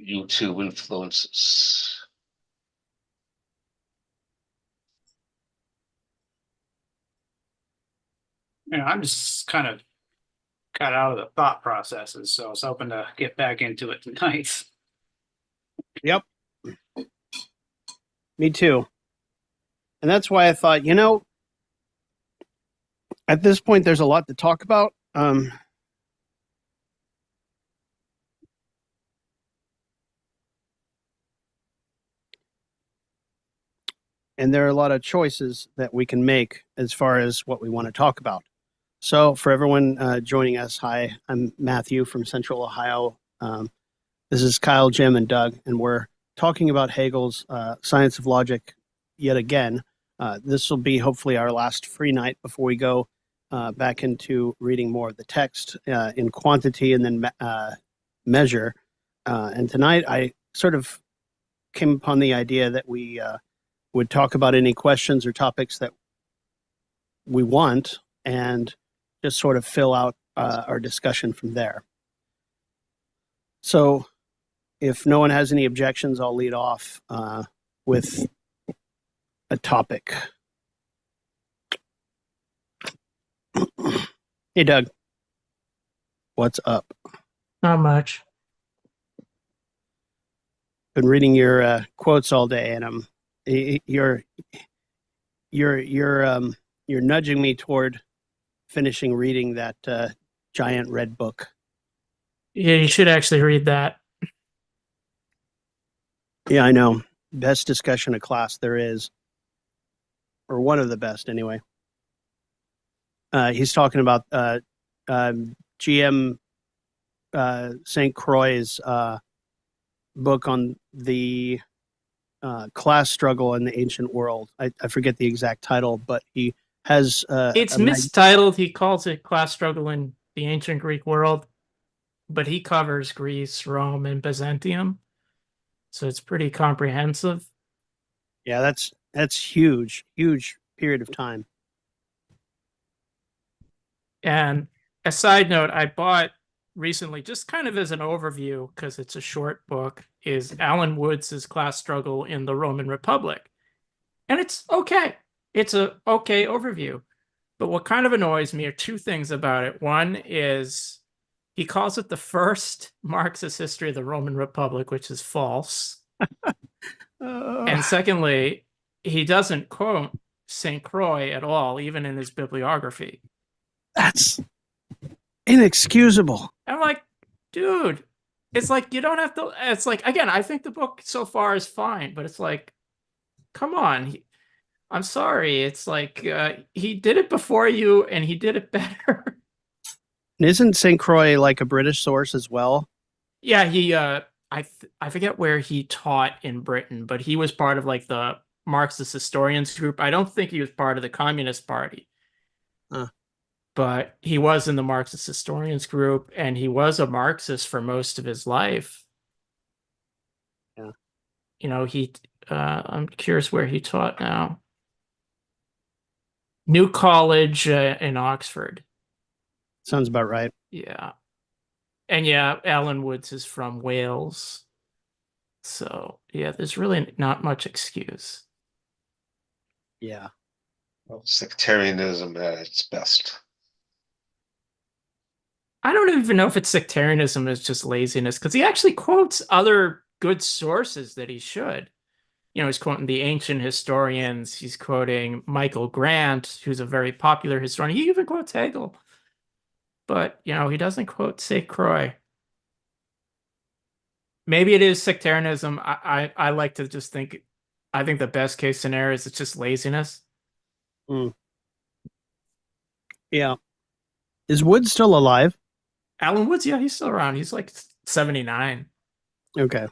YouTube influences. I'm just kind of got out of the thought processes, so I was hoping to get back into it tonight. Yep. Me too. And that's why I thought, at this point, there's a lot to talk about. And there are a lot of choices that we can make as far as what we want to talk about. So for everyone joining us, hi, I'm Matthew from Central Ohio. This is Kyle, Jim, and Doug, and we're talking about Hegel's Science of Logic yet again. This will be hopefully our last free night before we go back into reading more of the text in quantity and then measure. And tonight I sort of came upon the idea that we would talk about any questions or topics that we want and just sort of fill out our discussion from there. So if no one has any objections, I'll lead off with a topic. Hey, Doug. What's up? Not much. Been reading your quotes all day, and you're nudging me toward finishing reading that giant red book. Yeah, you should actually read that. Yeah, I know. Best discussion of class there is, or one of the best anyway. He's talking about GM St. Croix's book on the class struggle in the ancient world. I forget the exact title, but he has... it's mistitled. He calls it Class Struggle in the Ancient Greek World, but he covers Greece, Rome, and Byzantium. So it's pretty comprehensive. Yeah, that's huge period of time. And a side note, I bought recently, just kind of as an overview, because it's a short book, is Alan Woods' Class Struggle in the Roman Republic. And it's okay. It's a okay overview. But what kind of annoys me are two things about it. One is he calls it the first Marxist history of the Roman Republic, which is false. And secondly, he doesn't quote St. Croix at all, even in his bibliography. That's inexcusable. I'm like, dude, it's like you don't have to. It's like, again, I think the book so far is fine, but it's like, come on. I'm sorry. It's like he did it before you and he did it better. Isn't St. Croix like a British source as well? Yeah, he I forget where he taught in Britain, but he was part of like the Marxist historians group. I don't think he was part of the Communist Party. But he was in the Marxist historians group, and he was a Marxist for most of his life. Yeah. I'm curious where he taught now. New College in Oxford. Sounds about right. Yeah. And yeah, Alan Woods is from Wales. So, yeah, there's really not much excuse. Yeah. Well, sectarianism at its best. I don't even know if it's sectarianism, it's just laziness, because he actually quotes other good sources that he should. He's quoting the ancient historians. He's quoting Michael Grant, who's a very popular historian. He even quotes Hegel. But, he doesn't quote St. Croix. Maybe it is sectarianism. I like to just think, I think the best case scenario is it's just laziness. Yeah. Is Wood still alive? Alan Woods, yeah, he's still around. He's like 79. Okay.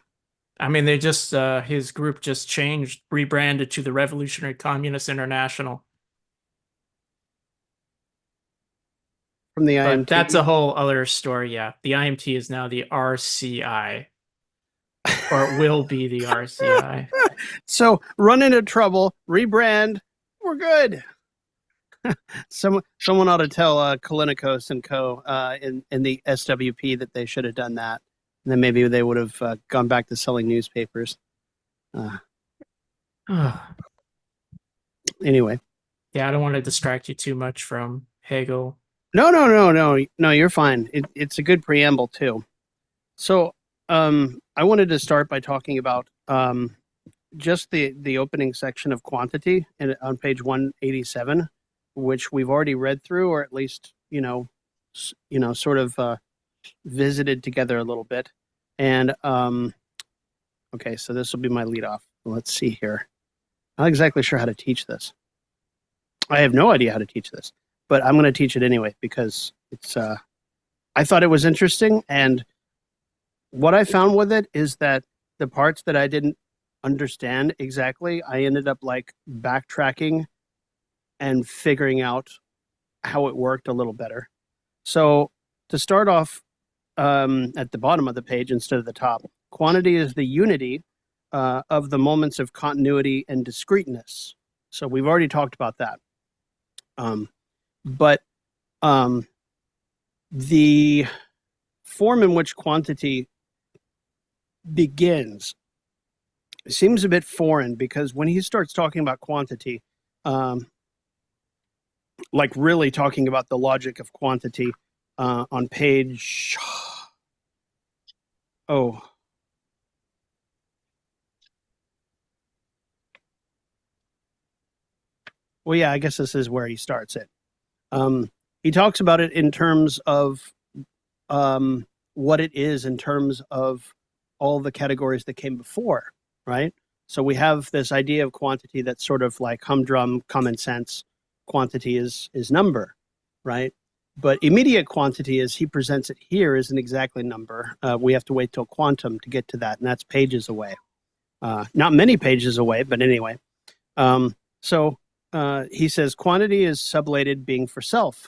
I mean, they just, his group just changed, rebranded to the Revolutionary Communist International. From the But IMT? that's a whole other story, yeah. The IMT is now the RCI. Or it will be the RCI. So, run into trouble, rebrand, we're good. Someone ought to tell Kalinikos and co. In the SWP that they should have done that And then maybe they would have gone back to selling newspapers. Anyway. Yeah, I don't want to distract you too much from Hegel. No, you're fine. It's a good preamble too. So, I wanted to start by talking about just the opening section of quantity on page 187, which we've already read through, or at least sort of visited together a little bit. And okay, so this will be my lead off. Let's see here. I'm not exactly sure how to teach this. I have no idea how to teach this, but I'm going to teach it anyway because it's. I thought it was interesting, and what I found with it is that the parts that I didn't understand exactly, I ended up like backtracking and figuring out how it worked a little better. So to start off at the bottom of the page instead of the top, quantity is the unity of the moments of continuity and discreteness. So we've already talked about that. But the form in which quantity begins seems a bit foreign, because when he starts talking about quantity, like really talking about the logic of quantity on page, well, yeah, I guess this is where he starts it. He talks about it in terms of what it is in terms of all the categories that came before, right? So we have this idea of quantity that's sort of like humdrum common sense. Quantity is number, right? But immediate quantity, as he presents it here, isn't exactly number. We have to wait till quantum to get to that, and that's pages away. Not many pages away, but anyway. So he says quantity is sublated being for self.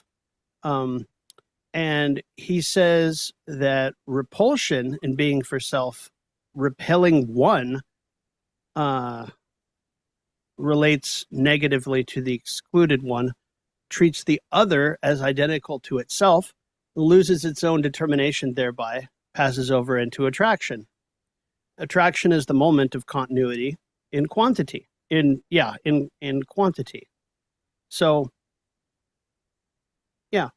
And he says that repulsion in being for self, repelling one, relates negatively to the excluded one, treats the other as identical to itself, loses its own determination thereby, passes over into attraction. Attraction is the moment of continuity in quantity. In quantity. So, yeah.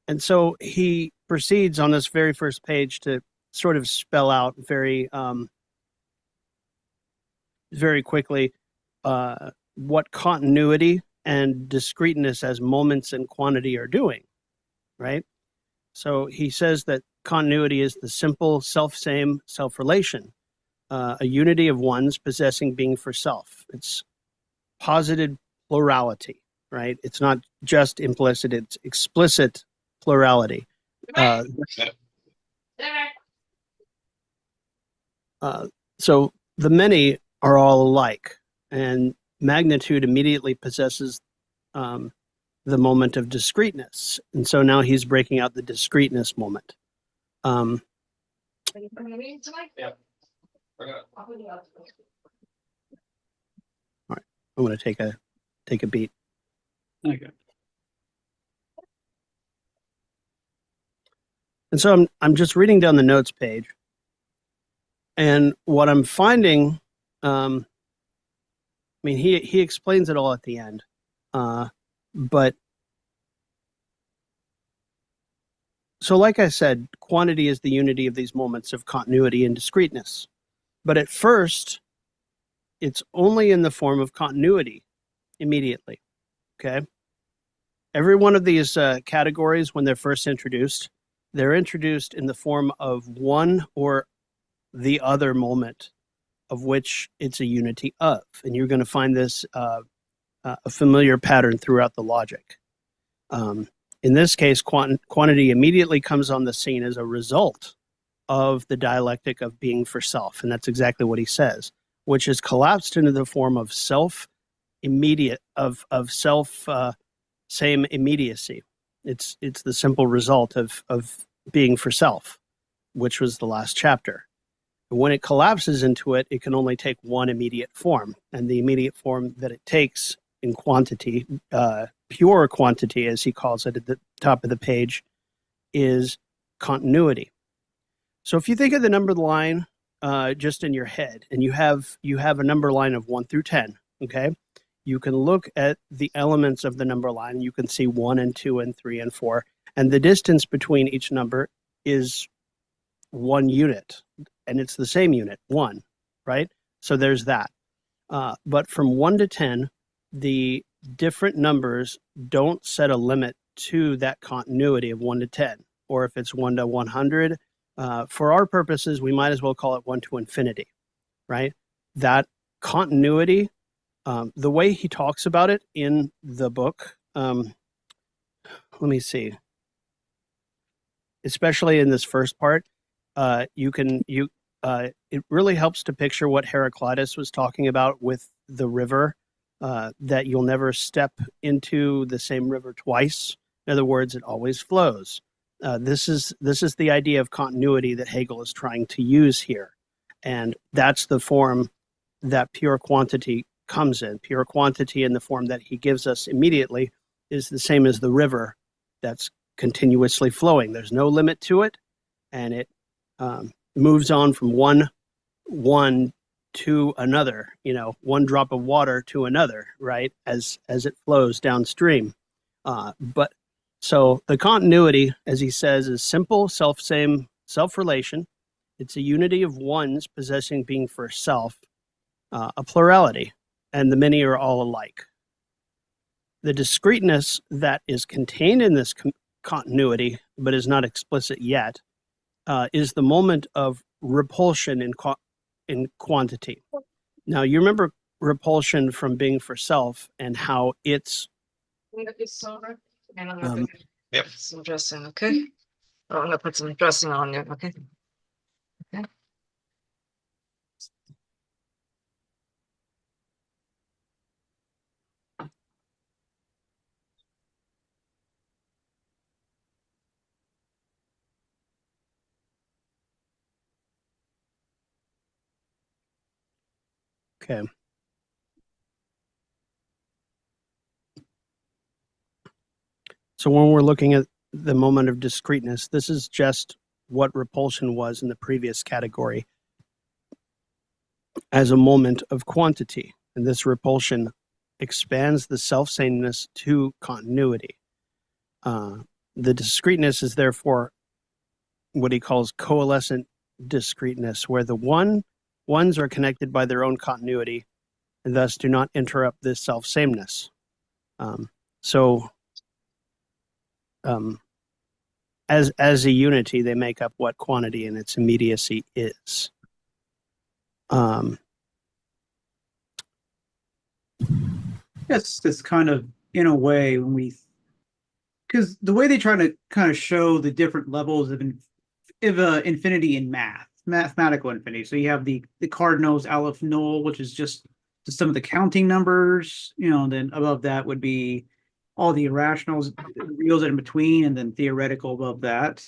And so he proceeds on this very first page to sort of spell out very quickly what continuity and discreteness as moments and quantity are doing, right? So he says that continuity is the simple self-same self-relation, a unity of ones possessing being for self. It's posited plurality, right? It's not just implicit, it's explicit plurality. So the many are all alike, and magnitude immediately possesses the moment of discreteness. And so now he's breaking out the discreteness moment. All right, I'm going to take a beat. Okay. And so I'm just reading down the notes page, and what I'm finding, I mean, he explains it all at the end, but so like I said, quantity is the unity of these moments of continuity and discreteness. But at first, it's only in the form of continuity immediately, okay? Every one of these categories, when they're first introduced, they're introduced in the form of one or the other moment of which it's a unity of. And you're going to find this a familiar pattern throughout the logic. In this case, quantity immediately comes on the scene as a result of the dialectic of being for self. And that's exactly what he says, which is collapsed into the form of self-immediate, of self-same immediacy. It's the simple result of being for self, which was the last chapter. And when it collapses into it, it can only take one immediate form. And the immediate form that it takes in quantity, pure quantity, as he calls it at the top of the page, is continuity. So if you think of the number line just in your head, and you have a number line of 1 through 10, okay? You can look at the elements of the number line. You can see 1 and 2 and 3 and 4, and the distance between each number is 1 unit, and it's the same unit, 1, right? So there's that. But from 1 to 10, the different numbers don't set a limit to that continuity of 1 to 10, or if it's 1 to 100. For our purposes, we might as well call it 1 to infinity, right? That continuity, the way he talks about it in the book, let me see, especially in this first part, it really helps to picture what Heraclitus was talking about with the river, that you'll never step into the same river twice. In other words, it always flows. This is the idea of continuity that Hegel is trying to use here. And that's the form that pure quantity comes in. Pure quantity in the form that he gives us immediately is the same as the river that's continuously flowing. There's no limit to it, and it moves on from one to another, one drop of water to another, right, as it flows downstream. But so the continuity, as he says, is simple, self-same, self-relation. It's a unity of ones possessing being for self, a plurality, and the many are all alike. The discreteness that is contained in this continuity, but is not explicit yet, is the moment of repulsion in quantity. Now, you remember repulsion from being for self and how it's And I'm gonna put Yep. some dressing, okay? Oh, I'm gonna put some dressing on you, okay? Okay. okay. So when we're looking at the moment of discreteness, this is just what repulsion was in the previous category as a moment of quantity. And this repulsion expands the self-sameness to continuity. The discreteness is therefore what he calls coalescent discreteness, where the ones are connected by their own continuity and thus do not interrupt this self-sameness. As a unity, they make up what quantity and its immediacy is. Yes, it's kind of in a way because the way they try to kind of show the different levels of infinity in mathematical infinity. So you have the cardinals, aleph, null, which is just some of the counting numbers. Then above that would be all the irrationals, reals in between, and then theoretical above that.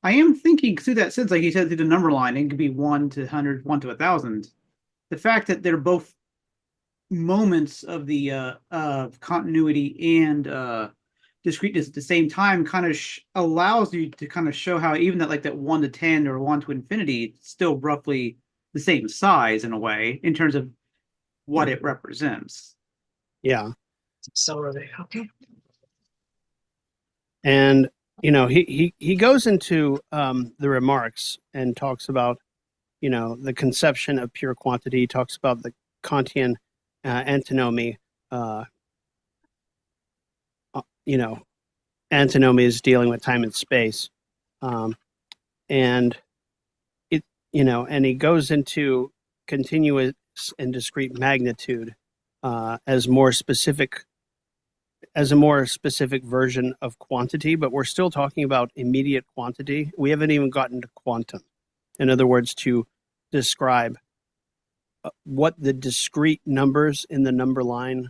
I am thinking through that sense, like you said, through the number line, it could be 1 to 100, 1 to 1,000. The fact that they're both moments of the continuity and discreteness at the same time kind of allows you to kind of show how even that 1 to 10 or 1 to infinity, it's still roughly the same size in a way in terms of what it represents. Yeah. So are they, okay? And he goes into the remarks and talks about the conception of pure quantity. He talks about the Kantian antinomy. Antinomy is dealing with time and space, and he goes into continuous and discrete magnitude as a more specific version of quantity, but we're still talking about immediate quantity. We haven't even gotten to quantum. In other words, to describe what the discrete numbers in the number line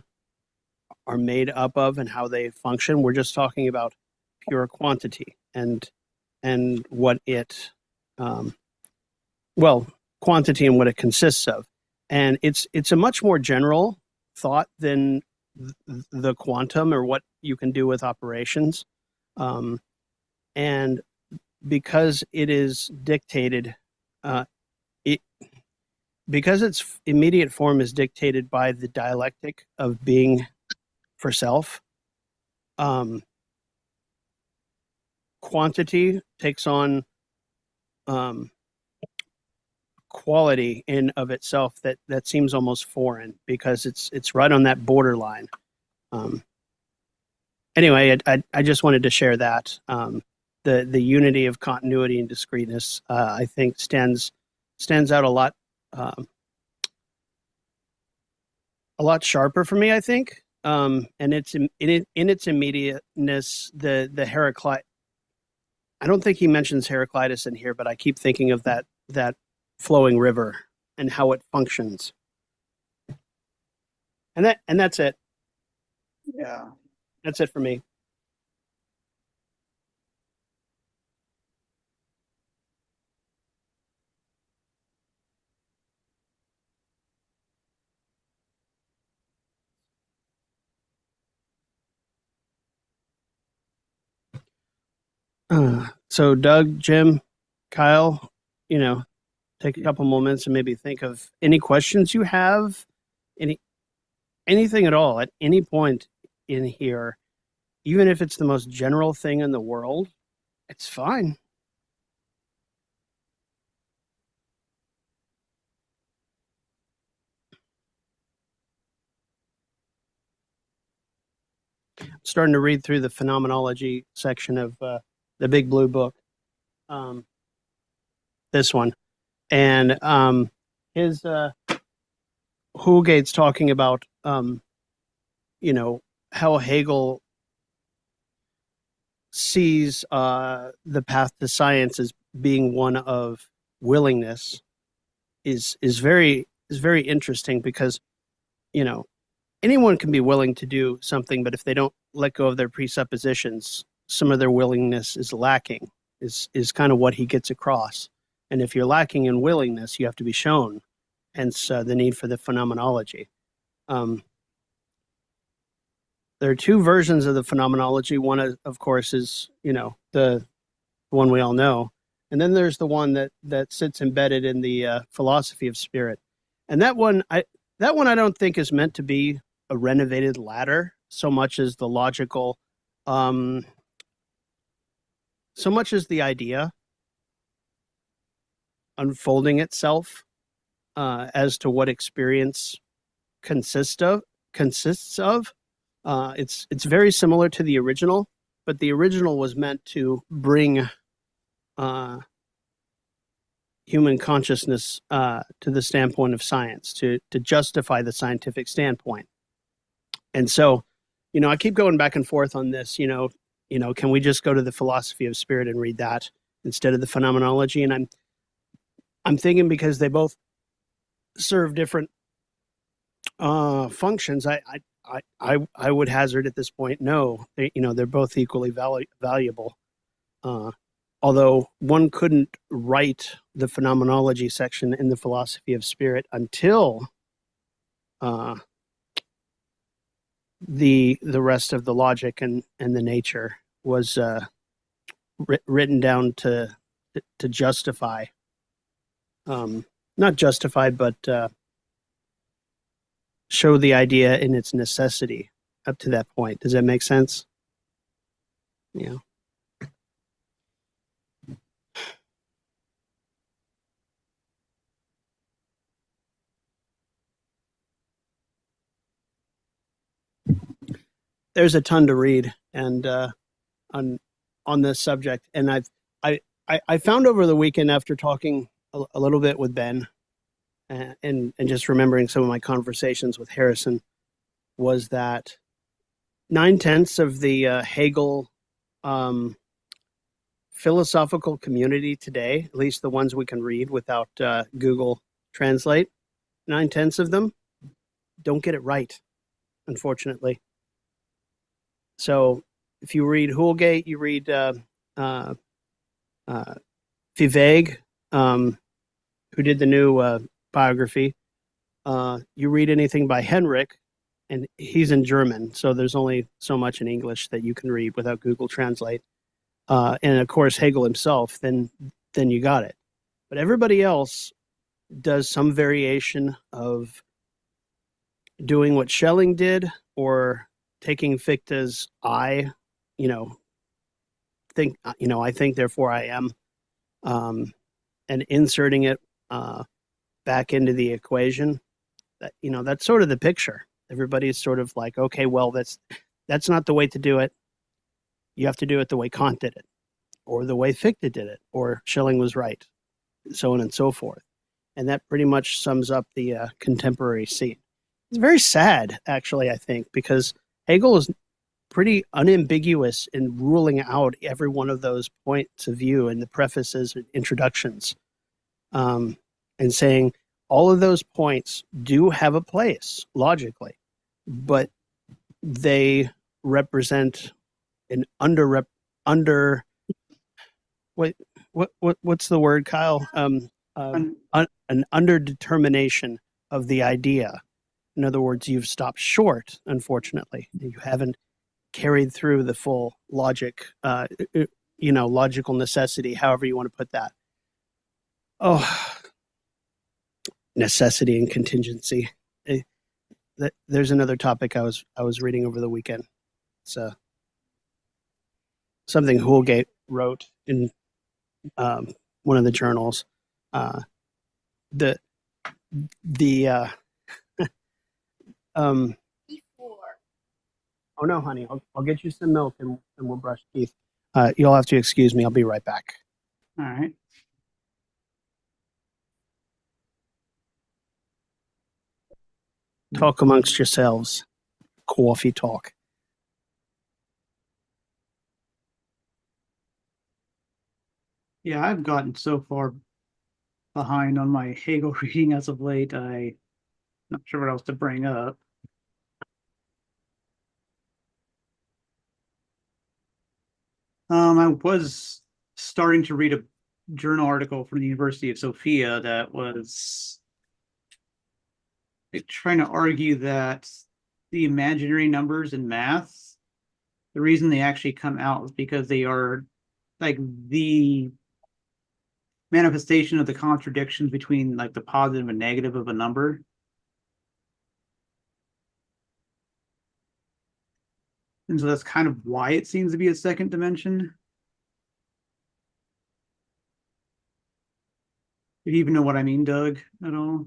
are made up of and how they function. We're just talking about pure quantity and what it, quantity and what it consists of. And it's a much more general thought than the quantum or what you can do with operations. And because it is dictated, it because its immediate form is dictated by the dialectic of being for self. Quantity takes on quality in of itself that seems almost foreign because it's right on that borderline. Anyway, I just wanted to share that. The unity of continuity and discreteness, I think, stands out a lot sharper for me, I think. And it's in its immediateness, the Heraclitus. I don't think he mentions Heraclitus in here, but I keep thinking of that flowing river and how it functions. And that's it. Yeah. That's it for me. So Doug, Jim, Kyle, take a couple moments and maybe think of any questions you have, anything at all at any point in here, even if it's the most general thing in the world, it's fine. I'm starting to read through the phenomenology section of the Big Blue Book. This one. And his Houlgate's talking about how Hegel sees the path to science as being one of willingness is very interesting because anyone can be willing to do something, but if they don't let go of their presuppositions, some of their willingness is lacking, is kind of what he gets across. And if you're lacking in willingness, you have to be shown, hence the need for the phenomenology. There are two versions of the phenomenology. One, of course, is, the one we all know. And then there's the one that sits embedded in the philosophy of spirit. And that one I don't think is meant to be a renovated ladder so much as the logical, so much as the idea unfolding itself as to what experience consists of. It's very similar to the original, but the original was meant to bring human consciousness to the standpoint of science, to justify the scientific standpoint. And so, I keep going back and forth on this, can we just go to the philosophy of spirit and read that instead of the phenomenology? And I'm thinking because they both serve different functions, I would hazard at this point, no, they're both equally valuable. Although one couldn't write the phenomenology section in the philosophy of spirit until the rest of the logic and the nature was written down to justify, not justify, but show the idea in its necessity up to that point. Does that make sense? Yeah. There's a ton to read and on this subject, and I found over the weekend after talking a little bit with Ben and just remembering some of my conversations with Harrison was that 9/10 of the Hegel philosophical community today, at least the ones we can read without Google Translate, 9/10 of them don't get it right, unfortunately. So if you read Houlgate, you read Viveg, who did the new biography. You read anything by Henrik, and he's in German, so there's only so much in English that you can read without Google Translate. and of course Hegel himself, then you got it. But everybody else does some variation of doing what Schelling did, or taking Fichte's I think therefore I am, and inserting it back into the equation. That's sort of the picture. Everybody's sort of like, okay, well, that's not the way to do it. You have to do it the way Kant did it, or the way Fichte did it, or Schelling was right, so on and so forth. And that pretty much sums up the contemporary scene. It's very sad, actually, I think, because Hegel is pretty unambiguous in ruling out every one of those points of view in the prefaces and introductions, and saying all of those points do have a place logically, but they represent an what's the word, Kyle? An underdetermination of the idea. In other words, you've stopped short, unfortunately. You haven't carried through the full logic, logical necessity, however you want to put that. Oh, necessity and contingency. There's another topic I was reading over the weekend. It's something Hoolgate wrote in one of the journals. The oh no, honey, I'll get you some milk and we'll brush teeth. You'll have to excuse me. I'll be right back. All right. Talk amongst yourselves. Coffee talk. Yeah, I've gotten so far behind on my Hegel reading as of late. I'm not sure what else to bring up. I was starting to read a journal article from the University of Sofia that was trying to argue that the imaginary numbers in math, the reason they actually come out is because they are like the manifestation of the contradictions between like the positive and negative of a number. And so that's kind of why it seems to be a second dimension. Do you even know what I mean, Doug, at all?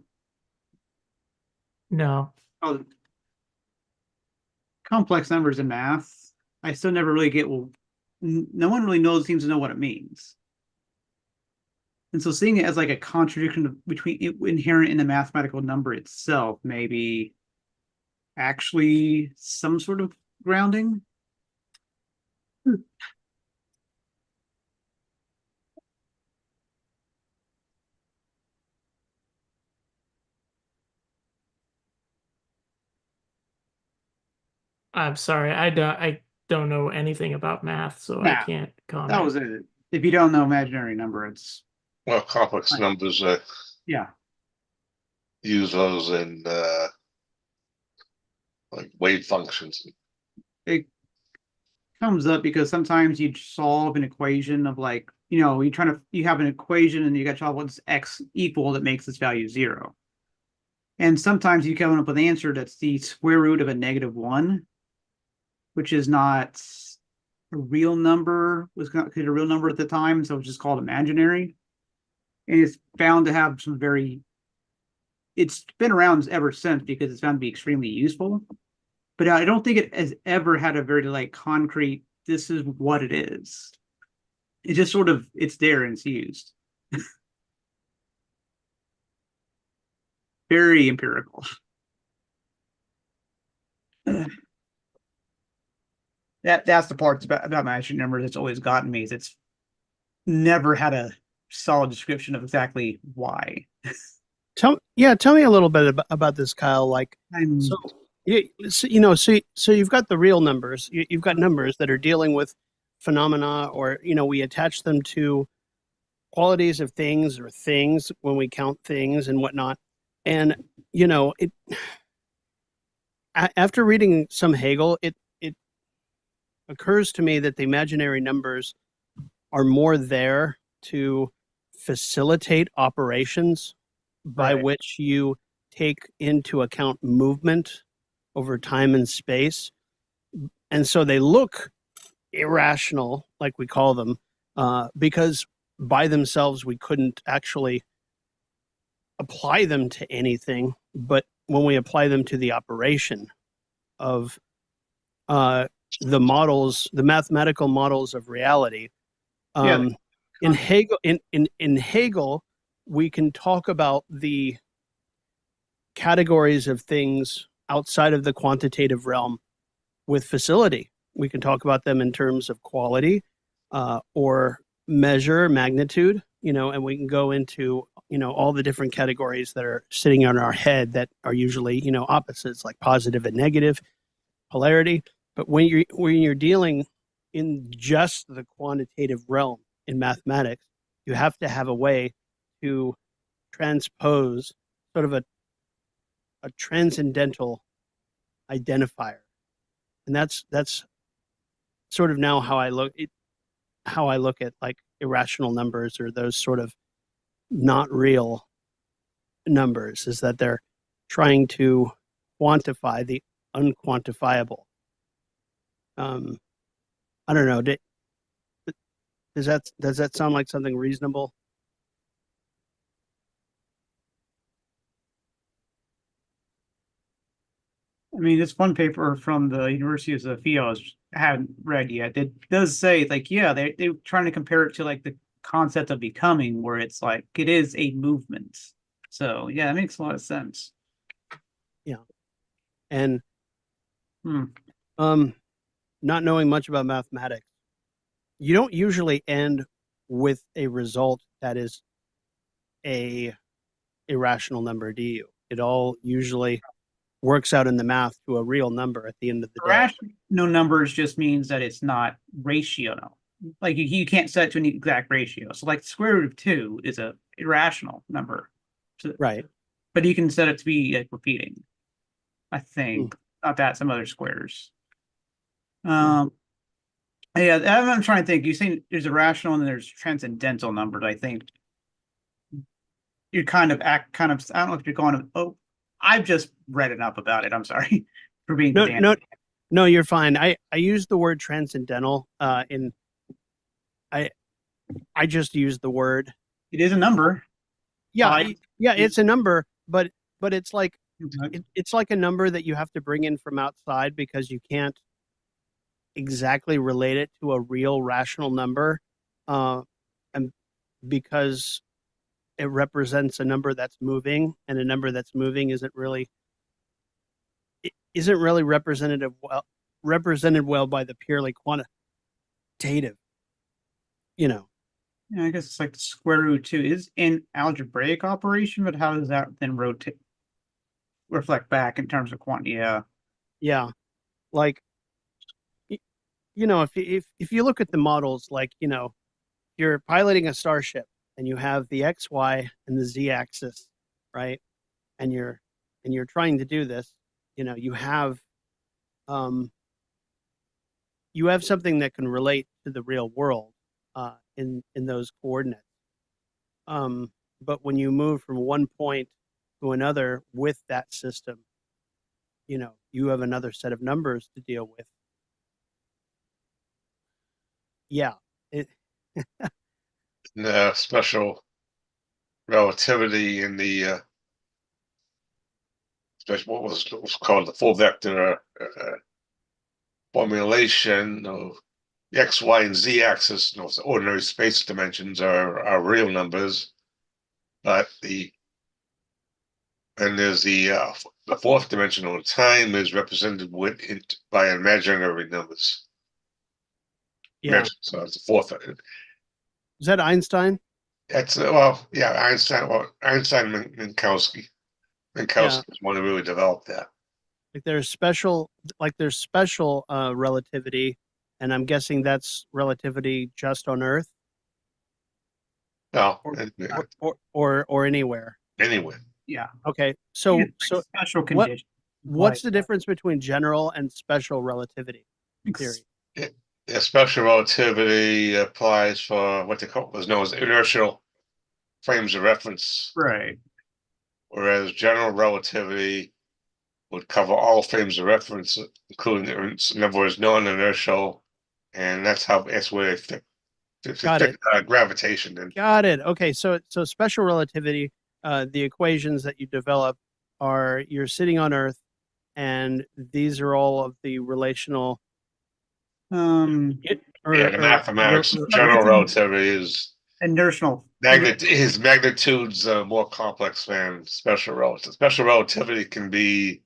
No. Oh, complex numbers in math, I still never really get, well, no one really seems to know what it means. And so seeing it as like a contradiction between it inherent in the mathematical number itself, maybe actually some sort of grounding. I'm sorry. I don't know anything about math, so I Nah, can't comment. That was it. If you don't know imaginary number, it's Well, complex Right. numbers yeah. use those in like wave functions. It comes up because sometimes you solve an equation of like, you have an equation and you got to solve what's x equal that makes this value 0. And sometimes you come up with an answer that's the square root of a -1, which is not a real number, was considered a real number at the time, so it's just called imaginary. And it's found to have some it's been around ever since because it's found to be extremely useful. But I don't think it has ever had a very like concrete, this is what it is. It just sort of, it's there and it's used. Very empirical. That's the part about imaginary numbers that's always gotten me, is it's never had a solid description of exactly why. Tell me a little bit about this, Kyle. Like, so you've got the real numbers. You've got numbers that are dealing with phenomena, or we attach them to qualities of things or things when we count things and whatnot. And after reading some Hegel, it occurs to me that the imaginary numbers are more there to facilitate operations by Right. which you take into account movement over time and space. And so they look irrational, like we call them, because by themselves we couldn't actually apply them to anything. But when we apply them to the operation of the models, the mathematical models of reality, Yeah. in Hegel, in Hegel, we can talk about the categories of things outside of the quantitative realm with facility. We can talk about them in terms of quality or measure, magnitude, and we can go into, all the different categories that are sitting on our head that are usually, opposites like positive and negative, polarity. But when you're dealing in just the quantitative realm in mathematics, you have to have a way to transpose sort of a transcendental identifier. And that's sort of now how I look at like irrational numbers or those sort of not real numbers, is that they're trying to quantify the unquantifiable. I don't know. Does that sound like something reasonable? I mean, this one paper from the University of Sofia I haven't read yet. It does say, like, yeah, they're trying to compare it to like the concept of becoming, where it's like it is a movement. So yeah, that makes a lot of sense. Yeah. And Hmm. not knowing much about mathematics, you don't usually end with a result that is a irrational number, do you? It all usually works out in the math to a real number at the end of the day. Rational numbers just means that it's not ratio. Like you can't set it to an exact ratio. So like the square root of 2 is a irrational number. So, Right. but you can set it to be like repeating. I think not that some other squares. Yeah, I'm trying to think. You think there's a rational and there's transcendental numbers. I think you kind of I don't know if you're going. Oh, I've just read enough about it. I'm sorry for being pedantic. No, you're fine. I use the word transcendental in I just use the word. It is a number. Yeah, it's a number, but it's like it's like a number that you have to bring in from outside because you can't exactly relate it to a real rational number, and because it represents a number that's moving, and a number that's moving isn't really represented well by the purely quantitative. Yeah, I guess it's like the square root 2 is an algebraic operation, but how does that then reflect back in terms of quantity? Yeah, like if you look at the models, like you're piloting a starship and you have the X, Y, and the Z axis, right? And you're trying to do this, you have something that can relate to the real world in those coordinates. But when you move from one point to another with that system, you have another set of numbers to deal with. Yeah. The special relativity in the what was called the full vector formulation of the X, Y, and Z axis. The ordinary space dimensions are real numbers, but there's the fourth dimensional time is represented by imaginary numbers. Yeah. So it's the fourth. Is that Einstein? That's Einstein. Well, Einstein and Minkowski. Minkowski is one who really developed that. Like there's special relativity, and I'm guessing that's relativity just on Earth. No, or anywhere. Anywhere. Yeah. Okay. So special condition. What's the difference between general and special relativity theory? special relativity applies for what they call was known as inertial frames of reference, Right. whereas general relativity would cover all frames of reference, including, in other words, non-inertial, and that's where they Got fit it. gravitation in. Got it. Okay, so special relativity, the equations that you develop are you're sitting on Earth, and these are all of the relational Yeah, the mathematics of general relativity is inertial. his magnitudes more complex than special relativity. Special relativity can be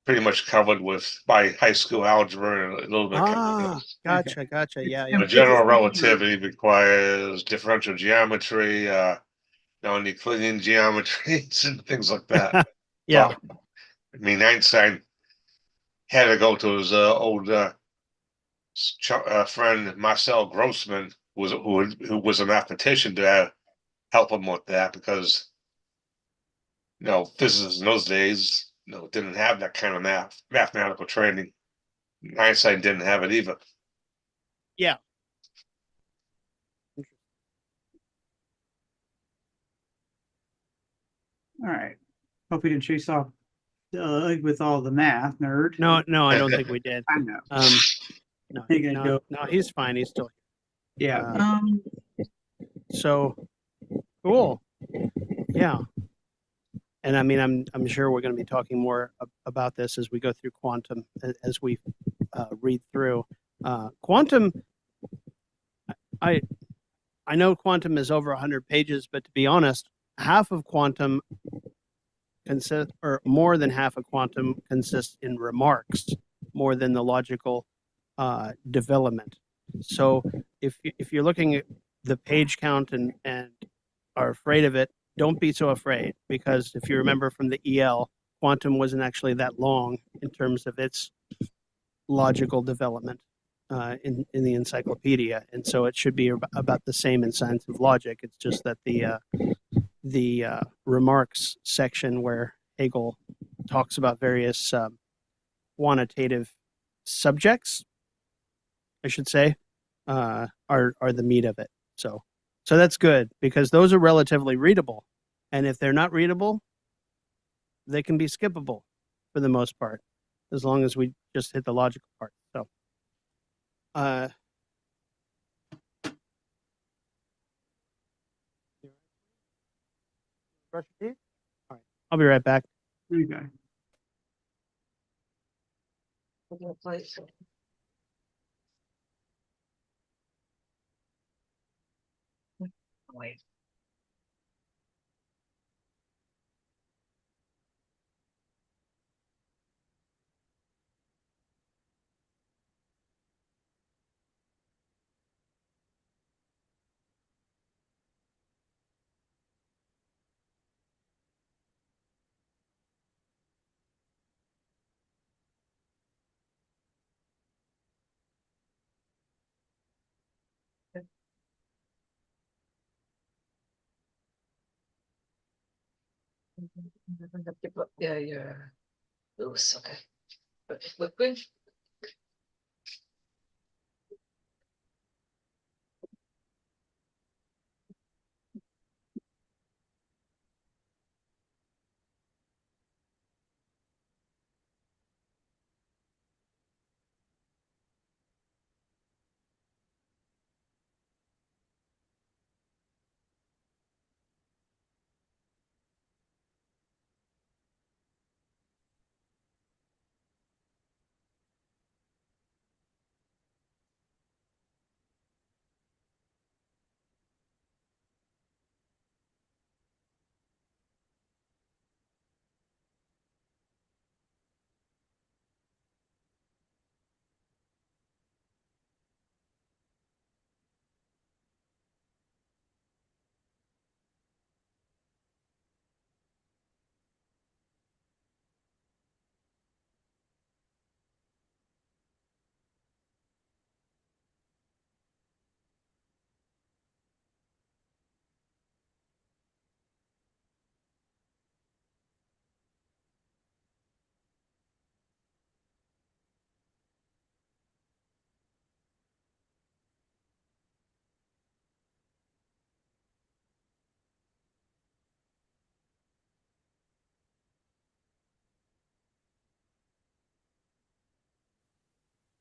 pretty much covered by high school algebra and a little bit of calculus. Gotcha. Yeah. But general relativity requires differential geometry, non-Euclidean geometries, and things like that. Yeah. So, I mean, Einstein had to go to his old friend Marcel Grossman, who was a mathematician, to help him with that because physicists in those days didn't have that kind of mathematical training. Einstein didn't have it either. Yeah. All right. Hope we didn't chase off Doug with all the math, nerd. No, I don't think we did. I know. No, he's fine. He's still Yeah. so cool. Yeah. And I mean, I'm sure we're going to be talking more about this as we go through quantum, as we read through quantum. I know quantum is over 100 pages, but to be honest, half of quantum consists, or more than half of quantum consists in remarks, more than the logical development. So if you're looking at the page count and are afraid of it, don't be so afraid, because if you remember from the EL, quantum wasn't actually that long in terms of its logical development in the encyclopedia, and so it should be about the same in science of logic. It's just that the remarks section where Hegel talks about various quantitative subjects, I should say, are the meat of it. So that's good, because those are relatively readable, and if they're not readable, they can be skippable for the most part, as long as we just hit the logical part. So, brush your teeth? All right, I'll be right back. Okay. Wait. Yeah, you're loose. Okay. But liquid.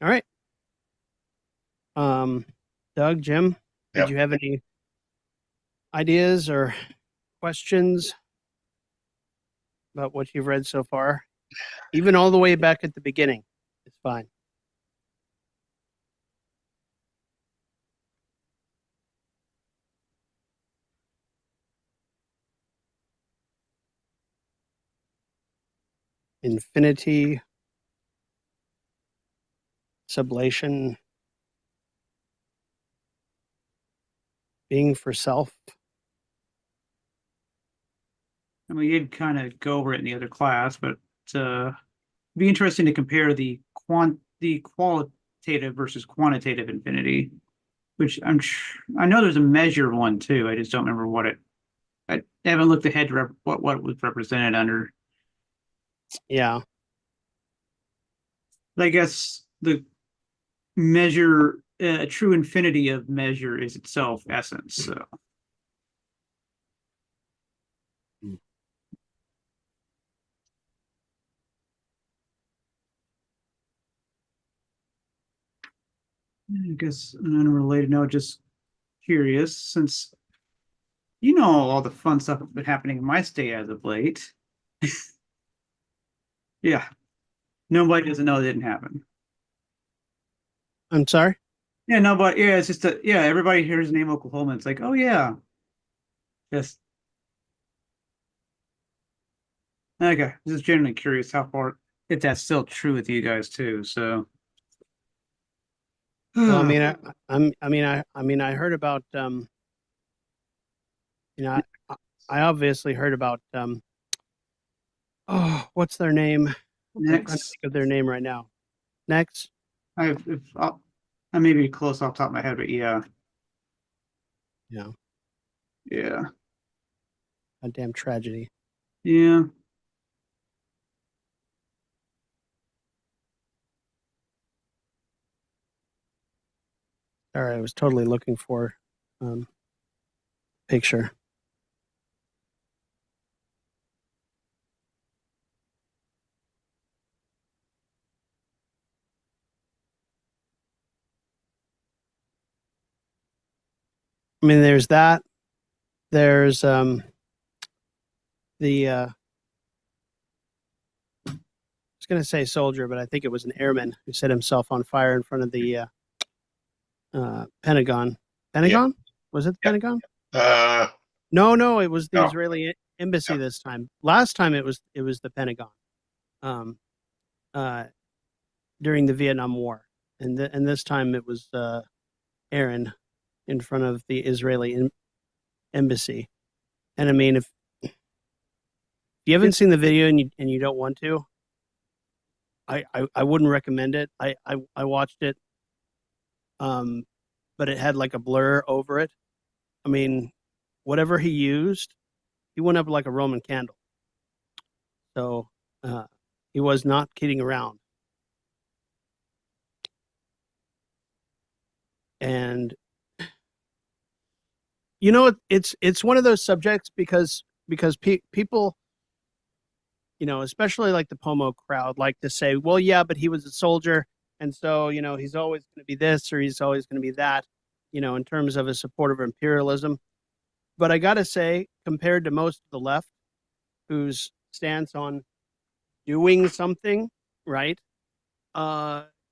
All right. Doug, Jim, did Yep. you have any ideas or questions about what you've read so far? Even all the way back at the beginning. It's fine. Infinity, sublation, being for self. And we did kind of go over it in the other class, but it'd be interesting to compare the qualitative versus quantitative infinity, which I know there's a measure one too. I just don't remember what it. I haven't looked ahead to what it was represented under. Yeah. I guess the measure, true infinity of measure is itself essence. So. I guess on an unrelated note, just curious, since you know all the fun stuff that's been happening in my state as of late. Yeah, nobody doesn't know it didn't happen. I'm sorry? Yeah, nobody. Yeah, it's just yeah. Everybody hears the name Oklahoma. It's like, oh yeah, yes. Okay, just generally curious how far if that's still true with you guys too. So, Well, I mean, I heard about, you know, I obviously heard about, oh, what's their name? I'm trying to next, think of their name right now. Next. I may be close off the top of my head, but yeah, Yeah. yeah, A damn tragedy. yeah. All right, I was totally looking for picture. I mean, there's that. There's the I was going to say soldier, but I think it was an airman who set himself on fire in front of the Pentagon. Pentagon? Was it the Yeah. Pentagon? Uh, No, it was the No. Israeli embassy Yeah. this time. Last time it was the Pentagon. During the Vietnam War, and this time it was Aaron in front of the Israeli embassy. And I mean, if you haven't seen the video and you don't want to, I wouldn't recommend it. I watched it, but it had like a blur over it. I mean, whatever he used, he went up like a Roman candle. So he was not kidding around. And you know, it's one of those subjects because people, you know, especially like the Pomo crowd, like to say, well, yeah, but he was a soldier, and so you know he's always going to be this or he's always going to be that, you know, in terms of a support of imperialism. But I got to say, compared to most of the left, whose stance on doing something right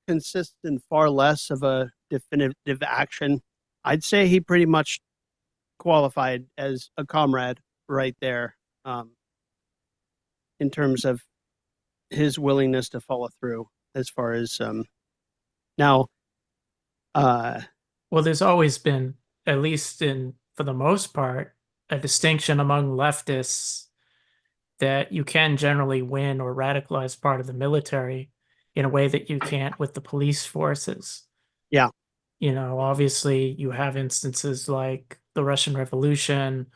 consists in far less of a definitive action, I'd say he pretty much qualified as a comrade right there, in terms of his willingness to follow through as far as now. Well, there's always been, at least for the most part, a distinction among leftists that you can generally win or radicalize part of the military in a way that you can't with the police forces. Yeah. You know, obviously you have instances like the Russian Revolution,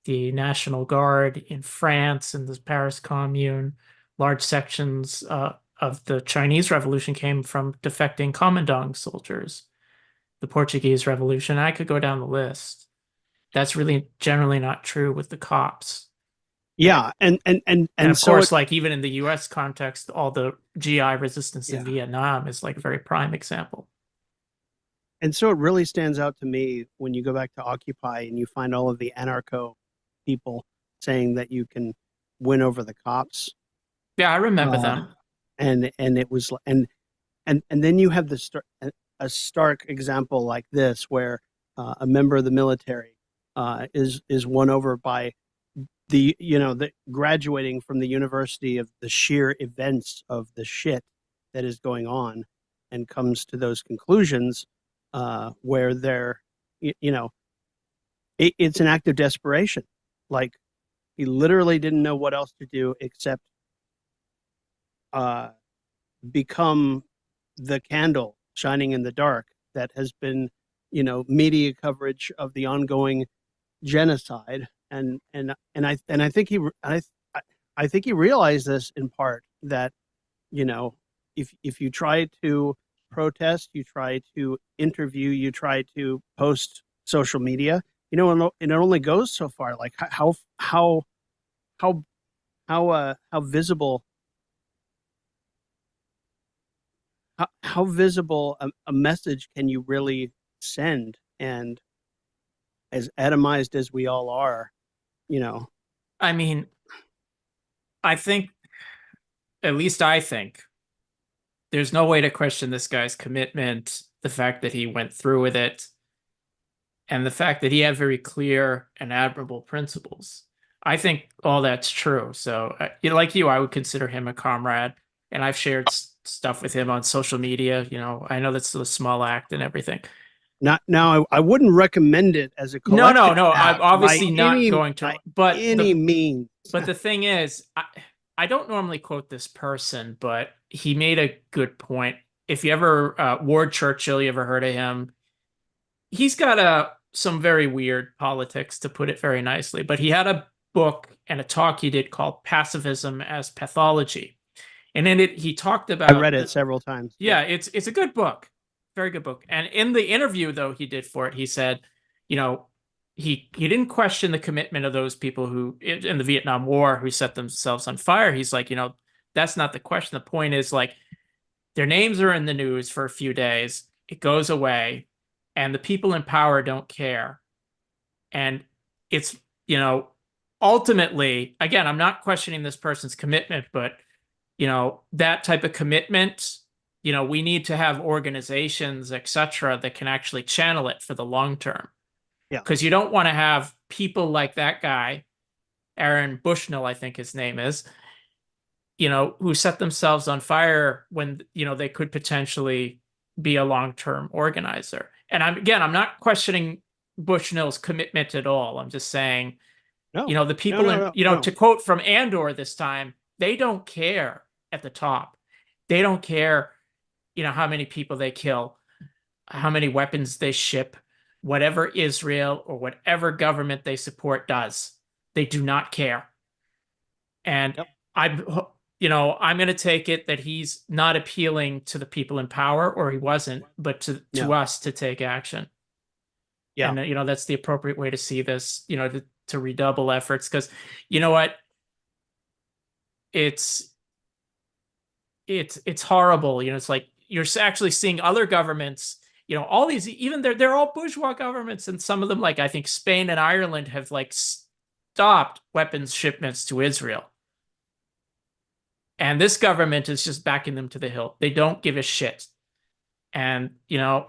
the National Guard in France and the Paris Commune. Large sections of the Chinese Revolution came from defecting Kuomintang soldiers. The Portuguese Revolution, I could go down the list. That's really generally not true with the cops. Yeah, and And of so course, like even in the U.S. context, all the GI resistance in Yeah. Vietnam is like a very prime example. And so it really stands out to me when you go back to Occupy and you find all of the anarcho people saying that you can win over the cops. Yeah, I remember them. And it was and then you have a stark example like this where a member of the military is won over by the graduating from the university of the sheer events of the shit that is going on, and comes to those conclusions where they're it's an act of desperation. Like, he literally didn't know what else to do except become the candle shining in the dark that has been, media coverage of the ongoing genocide. And I think he realized this in part, that, if you try to protest, you try to interview, you try to post social media, and it only goes so far. Like, how visible how visible a message can you really send? And as atomized as we all are, I mean, I think, at least I think, there's no way to question this guy's commitment, the fact that he went through with it, and the fact that he had very clear and admirable principles. I think all that's true. So, like you, I would consider him a comrade, and I've shared stuff with him on social media. I know that's a small act and everything. Now, I wouldn't recommend it as a No. collective I'm act obviously by not any- going to. by But any means. But the thing is, I don't normally quote this person, but he made a good point. If you ever Ward Churchill, you ever heard of him? He's got some very weird politics, to put it very nicely. But he had a book and a talk he did called "Pacifism as Pathology," and in it he talked about. I read it several times. Yeah, it's a good book, very good book. And in the interview, though, he did for it, he said, he didn't question the commitment of those people who in the Vietnam War who set themselves on fire. He's like, that's not the question. The point is, like, their names are in the news for a few days, it goes away, and the people in power don't care. And it's, ultimately, again, I'm not questioning this person's commitment, but that type of commitment, we need to have organizations, etc., that can actually channel it for the long term. Yeah. Because you don't want to have people like that guy, Aaron Bushnell, I think his name is, who set themselves on fire when, they could potentially be a long-term organizer. And I'm not questioning Bushnell's commitment at all. I'm just saying, the people to quote from Andor this time, they don't care at the top. They don't care, how many people they kill, how many weapons they ship, whatever Israel or whatever government they support does. They do not care. And I'm going to take it that he's not appealing to the people in power, or he wasn't, but to us to take action. Yeah. And, that's the appropriate way to see this, to redouble efforts. Because you know what? It's horrible. It's like you're actually seeing other governments, all these, even they're all bourgeois governments, and some of them, like I think Spain and Ireland, have like stopped weapons shipments to Israel. And this government is just backing them to the hilt. They don't give a shit. And, and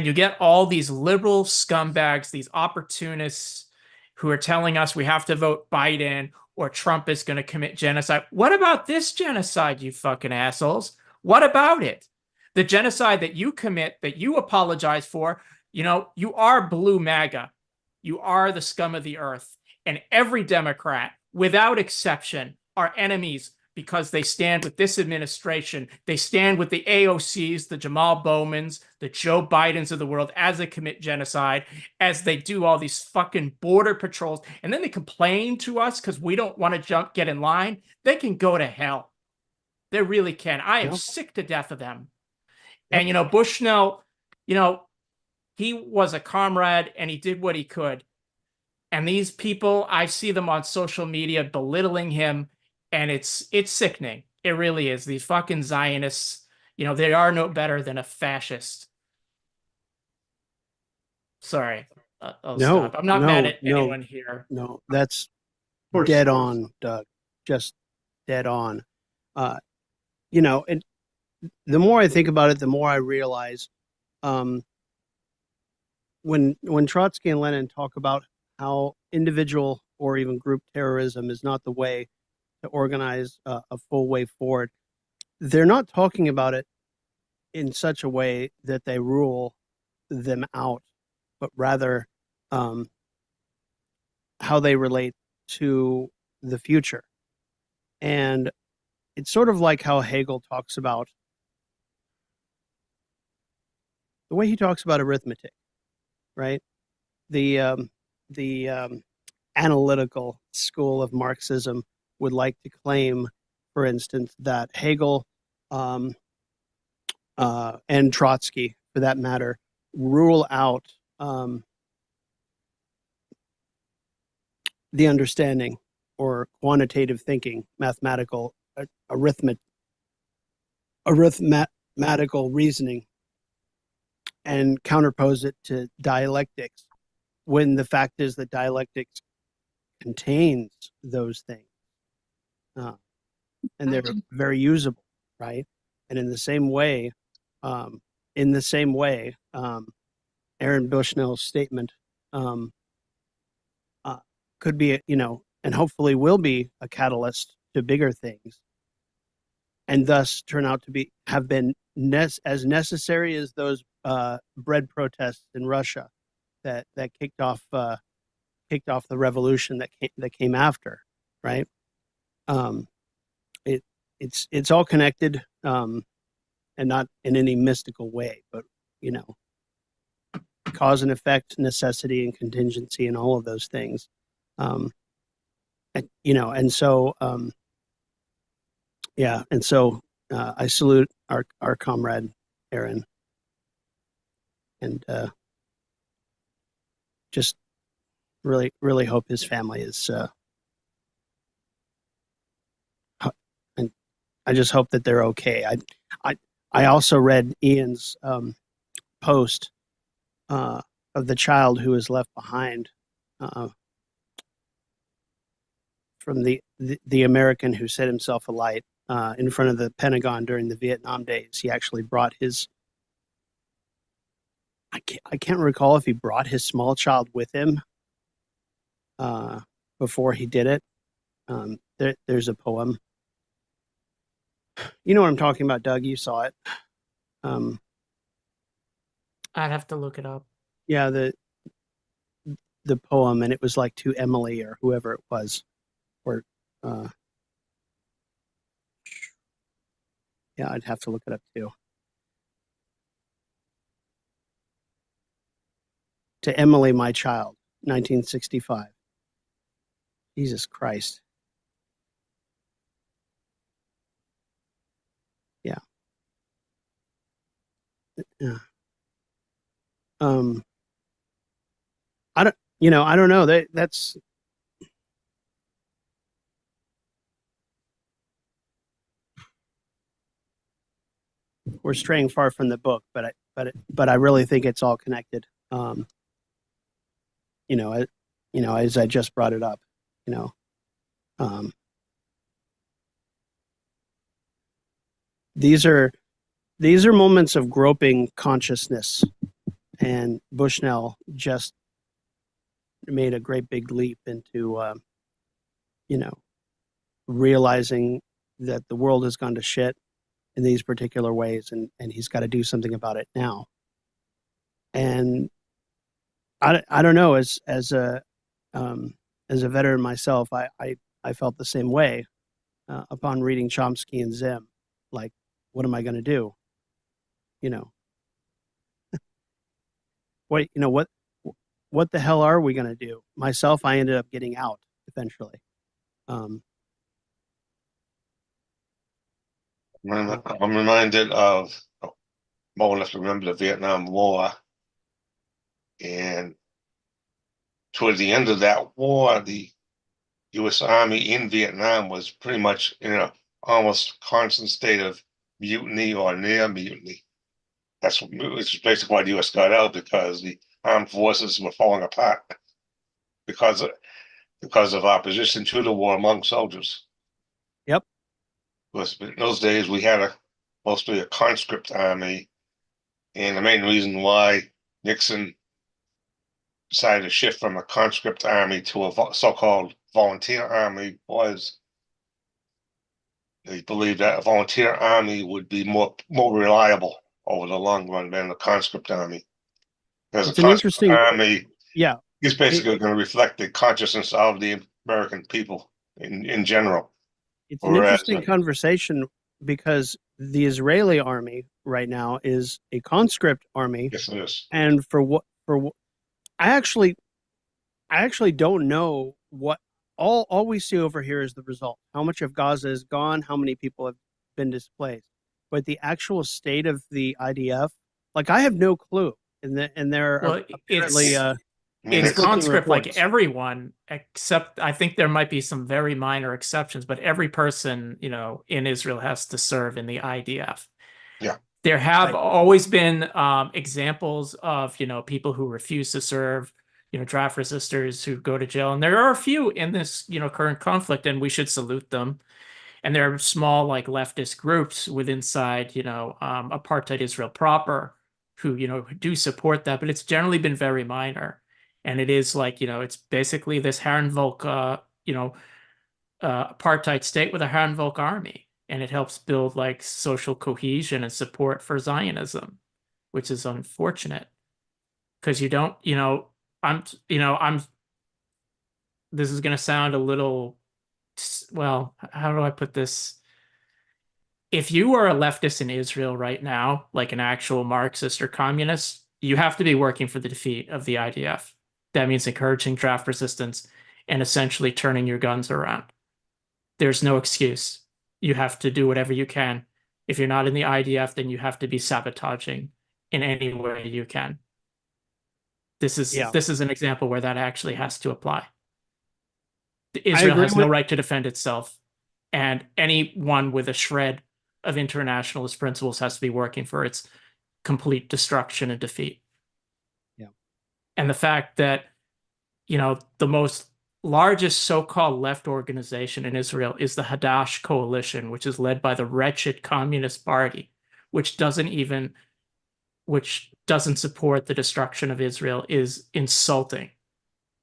you get all these liberal scumbags, these opportunists who are telling us we have to vote Biden or Trump is going to commit genocide. What about this genocide, you fucking assholes? What about it? The genocide that you commit, that you apologize for, you are blue MAGA. You are the scum of the earth. And every Democrat, without exception, are enemies because they stand with this administration. They stand with the AOCs, the Jamal Bowmans, the Joe Bidens of the world as they commit genocide, as they do all these fucking border patrols. And then they complain to us because we don't want to get in line. They can go to hell. They really can. I am sick to death of them. And, Bushnell, he was a comrade and he did what he could. And these people, I see them on social media belittling him, and it's sickening. It really is. These fucking Zionists, they are no better than a fascist. Sorry. I'll No, stop. I'm not mad no, at no, anyone here. no. That's course, dead of course. on, Doug. Just dead on. And the more I think about it, the more I realize um, when Trotsky and Lenin talk about how individual or even group terrorism is not the way to organize a full way forward, they're not talking about it in such a way that they rule them out, but rather how they relate to the future. And it's sort of like how Hegel talks about the way he talks about arithmetic, right? The analytical school of Marxism would like to claim, for instance, that Hegel and Trotsky, for that matter, rule out the understanding or quantitative thinking, mathematical arithmetical reasoning, and counterpose it to dialectics, when the fact is that dialectics contains those things, and they're very usable, right? And in the same way, Aaron Bushnell's statement could be, and hopefully will be a catalyst to bigger things, and thus turn out to have been as necessary as those bread protests in Russia that kicked off the revolution that came after, right? It's all connected, and not in any mystical way, but cause and effect, necessity and contingency, and all of those things. And so I salute our comrade Aaron, and just really, really hope his family is. And I just hope that they're okay. I also read Ian's post of the child who was left behind from the American who set himself alight in front of the Pentagon during the Vietnam days. He actually brought his. I can't recall if he brought his small child with him before he did it. There's a poem. You know what I'm talking about, Doug? You saw it. I'd have to look it up. Yeah, the poem, and it was like to Emily or whoever it was, or yeah, I'd have to look it up too. To Emily, my child, 1965. Jesus Christ. Yeah. Yeah. I don't know. That's we're straying far from the book, but I really think it's all connected. As I just brought it up, these are moments of groping consciousness, and Bushnell just made a great big leap into realizing that the world has gone to shit in these particular ways, and he's got to do something about it now. And I don't know, as a veteran myself, I felt the same way upon reading Chomsky and Zim. Like, what am I going to do? What the hell are we going to do? Myself, I ended up getting out eventually. I'm reminded of more or less remember the Vietnam War, and towards the end of that war, the U.S. Army in Vietnam was pretty much, almost constant state of mutiny or near mutiny. Which is basically why the U.S. got out, because the armed forces were falling apart because of opposition to the war among soldiers. Yep. Because in those days we had mostly a conscript army, and the main reason why Nixon decided to shift from a conscript army to a so-called volunteer army was they believed that a volunteer army would be more reliable over the long run than the conscript army. Because It's the an conscript interesting, army yeah. is basically going to reflect the consciousness of the American people in general. It's an interesting conversation because the Israeli army right now is a conscript army, yes, it is. and I actually don't know what all we see over here is the result. How much of Gaza is gone? How many people have been displaced? But the actual state of the IDF, like I have no clue. And there are apparently it's conscript reports. like everyone, except I think there might be some very minor exceptions, but every person, you know, in Israel has to serve in the IDF. Yeah. There have always been examples of, you know, people who refuse to serve, you know, draft resistors who go to jail. And there are a few in this, you know, current conflict, and we should salute them. And there are small, like, leftist groups inside, you know, apartheid Israel proper who, you know, do support that, but it's generally been very minor. And it is like, you know, it's basically this Herrenvolk, you know, apartheid state with a Herrenvolk army. And it helps build like social cohesion and support for Zionism, which is unfortunate because you don't, you know, this is going to sound a little, well, how do I put this? If you are a leftist in Israel right now, like an actual Marxist or communist, you have to be working for the defeat of the IDF. That means encouraging draft resistance and essentially turning your guns around. There's no excuse. You have to do whatever you can. If you're not in the IDF, then you have to be sabotaging in any way you can. This is an example where that actually has to apply. Israel has no right to defend itself, and anyone with a shred of internationalist principles has to be working for its complete destruction and defeat. Yeah. And the fact that, you know, the most largest so-called left organization in Israel is the Hadash coalition, which is led by the wretched Communist Party, which doesn't support the destruction of Israel, is insulting.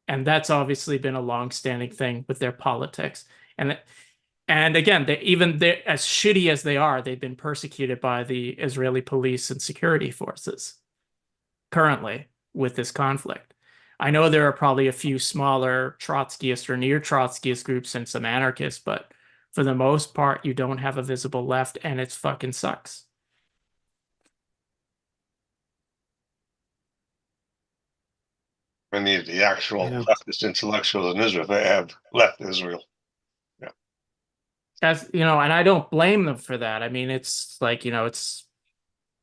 And that's obviously been a long-standing thing with their politics. And again, they're as shitty as they are, they've been persecuted by the Israeli police and security forces currently with this conflict. I know there are probably a few smaller Trotskyist or near Trotskyist groups and some anarchists, but for the most part, you don't have a visible left, and it fucking sucks. Many of the actual leftist intellectuals in Israel, they have left Israel. Yeah. As you know, and I don't blame them for that. I mean, it's like, you know, it's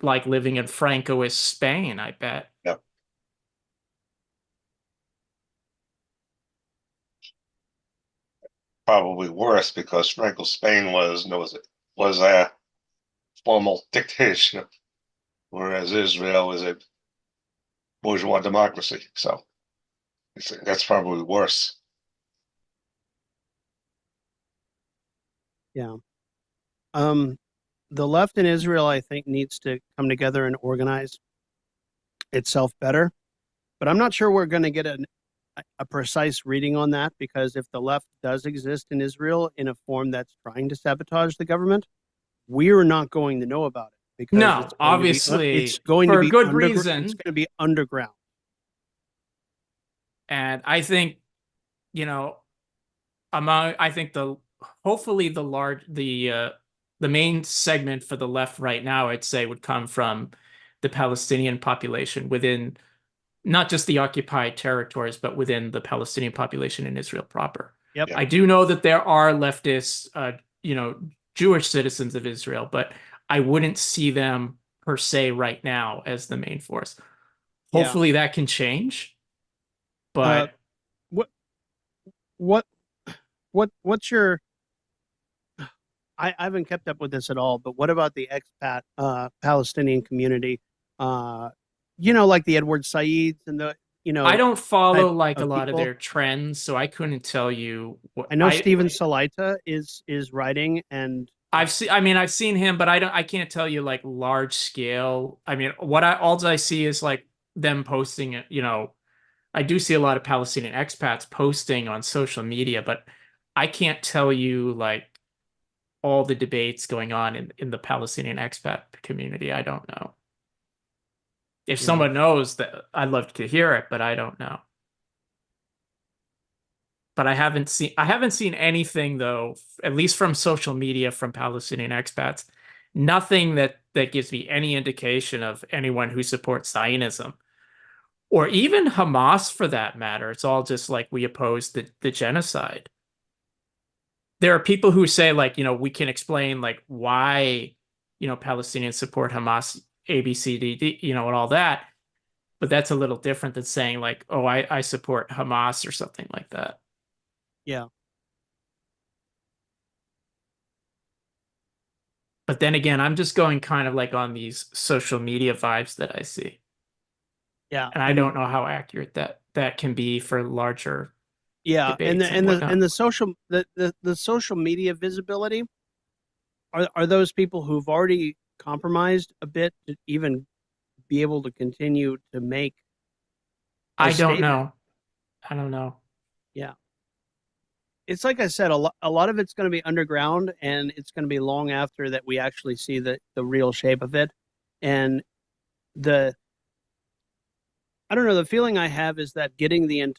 like living in Francoist Spain, I bet. Yeah. Probably worse because Franco's Spain was a formal dictatorship, whereas Israel is a bourgeois democracy. So that's probably worse. Yeah. The left in Israel, I think, needs to come together and organize itself better. But I'm not sure we're going to get a precise reading on that, because if the left does exist in Israel in a form that's trying to sabotage the government, we're not going to know about it. Because no, obviously, it's going for to be a good reason. It's going to be underground. And I think, you know, I think hopefully the main segment for the left right now, I'd say, would come from the Palestinian population within not just the occupied territories, but within the Palestinian population in Israel proper. Yep. I do know that there are leftists, you know, Jewish citizens of Israel, but I wouldn't see them per se right now as the main force. Hopefully that can change. But what's your I haven't kept up with this at all, but what about the expat Palestinian community? Like the Edward Saids and the I don't follow type like a of lot of people. their trends, so I couldn't tell you what I know Stephen Salaita is writing, and I've seen him, but I can't tell you like large scale. I mean, all I see is like them posting it, I do see a lot of Palestinian expats posting on social media, but I can't tell you like all the debates going on in the Palestinian expat community. I don't know. If Yeah. someone knows, that I'd love to hear it, but I don't know. But I haven't seen anything though, at least from social media from Palestinian expats, nothing that gives me any indication of anyone who supports Zionism or even Hamas for that matter. It's all just like we oppose the genocide. There are people who say like, we can explain like why, Palestinians support Hamas, A, B, C, D, D, and all that. But that's a little different than saying like, oh, I support Hamas or something like that. yeah. But then again, I'm just going kind of like on these social media vibes that I see. Yeah. And I don't know how accurate that can be for larger Yeah, and debates and whatnot. the social media visibility are those people who've already compromised a bit to even be able to continue to make a I don't statement? know. I don't know. Yeah. It's like I said, a lot of it's going to be underground, and it's going to be long after that we actually see the real shape of it. And I don't know, the feeling I have is that getting the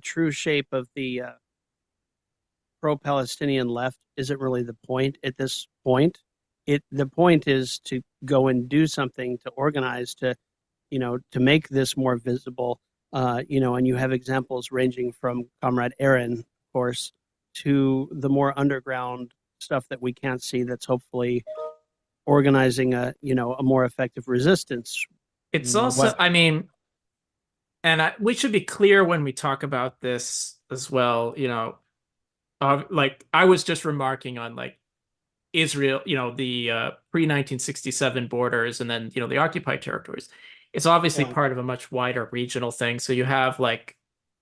true shape of the pro-Palestinian left isn't really the point at this point. The point is to go and do something, to organize, to make this more visible. And you have examples ranging from Comrade Aaron, of course, to the more underground stuff that we can't see. That's hopefully organizing a more effective resistance. It's also, I mean, and we should be clear when we talk about this as well, like I was just remarking on like Israel, the pre-1967 borders and then, the occupied territories. It's obviously part of a much wider regional thing. So you have like,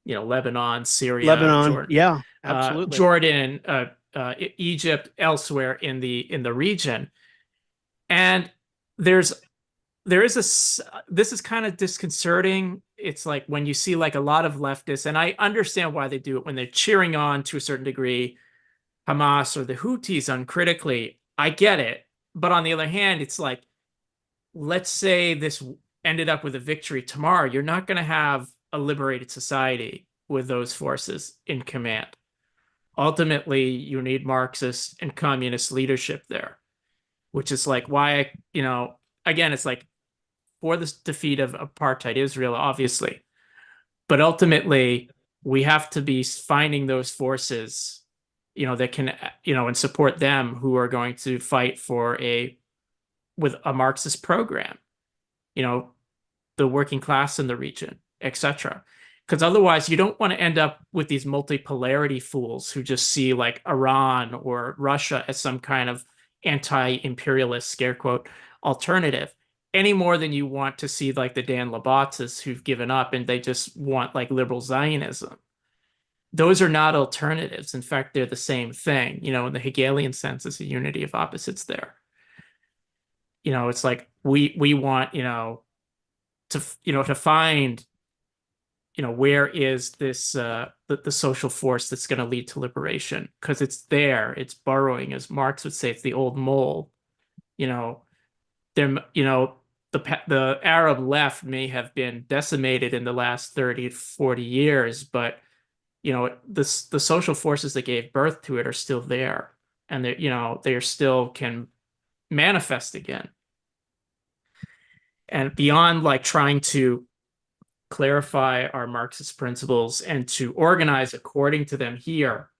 Lebanon, Syria, Jordan, yeah, absolutely. Jordan, Egypt, elsewhere in the region. And there is this is kind of disconcerting. It's like when you see like a lot of leftists, and I understand why they do it when they're cheering on to a certain degree Hamas or the Houthis uncritically. I get it. But on the other hand, it's like, let's say this ended up with a victory tomorrow. You're not going to have a liberated society with those forces in command. Ultimately, you need Marxist and communist leadership there, which is like why, again, it's like for the defeat of apartheid Israel, obviously. But ultimately, we have to be finding those forces, that can, and support them who are going to fight with a Marxist program, the working class in the region, etc. Because otherwise, you don't want to end up with these multipolarity fools who just see like Iran or Russia as some kind of anti-imperialist, scare quote, alternative, any more than you want to see like the Dan Labatzes who've given up and they just want like liberal Zionism. Those are not alternatives. In fact, they're the same thing. In the Hegelian sense, it's a unity of opposites there. It's like we want, to find, where is this the social force that's going to lead to liberation? Because it's there, it's burrowing, as Marx would say, it's the old mole. The Arab left may have been decimated in the last 30, 40 years, but the social forces that gave birth to it are still there, and they still can manifest again. And beyond like trying to clarify our Marxist principles and to organize according to them here,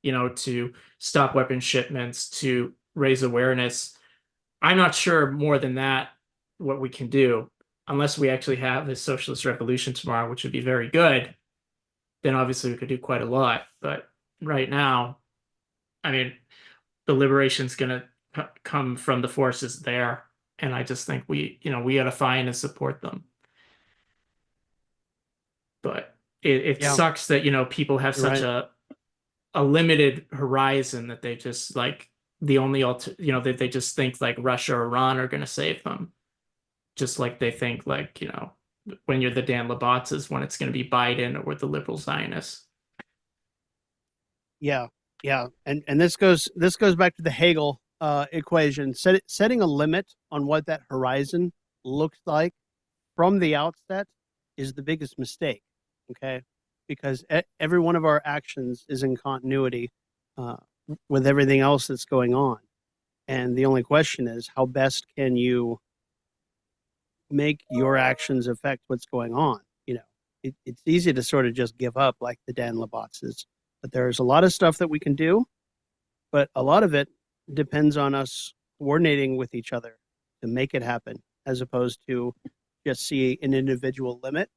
to stop weapons shipments, to raise awareness, I'm not sure more than that what we can do unless we actually have a socialist revolution tomorrow, which would be very good. Then obviously we could do quite a lot. But right now, I mean, the liberation's going to come from the forces there. And I just think we got to find and support them. But it Yeah. sucks that, people have You're such right. a limited horizon that they just like the only that they just think like Russia or Iran are going to save them. Just like they think like, when you're the Dan Labatts is when it's going to be Biden or the liberal Zionists. Yeah, yeah, and this goes back to the Hegel equation. Setting a limit on what that horizon looks like from the outset is the biggest mistake. Okay, because every one of our actions is in continuity uh, with everything else that's going on, and the only question is how best can you make your actions affect what's going on. It's easy to sort of just give up like the Dan Labatts is, but there's a lot of stuff that we can do, but a lot of it depends on us coordinating with each other to make it happen, as opposed to just see an individual limit.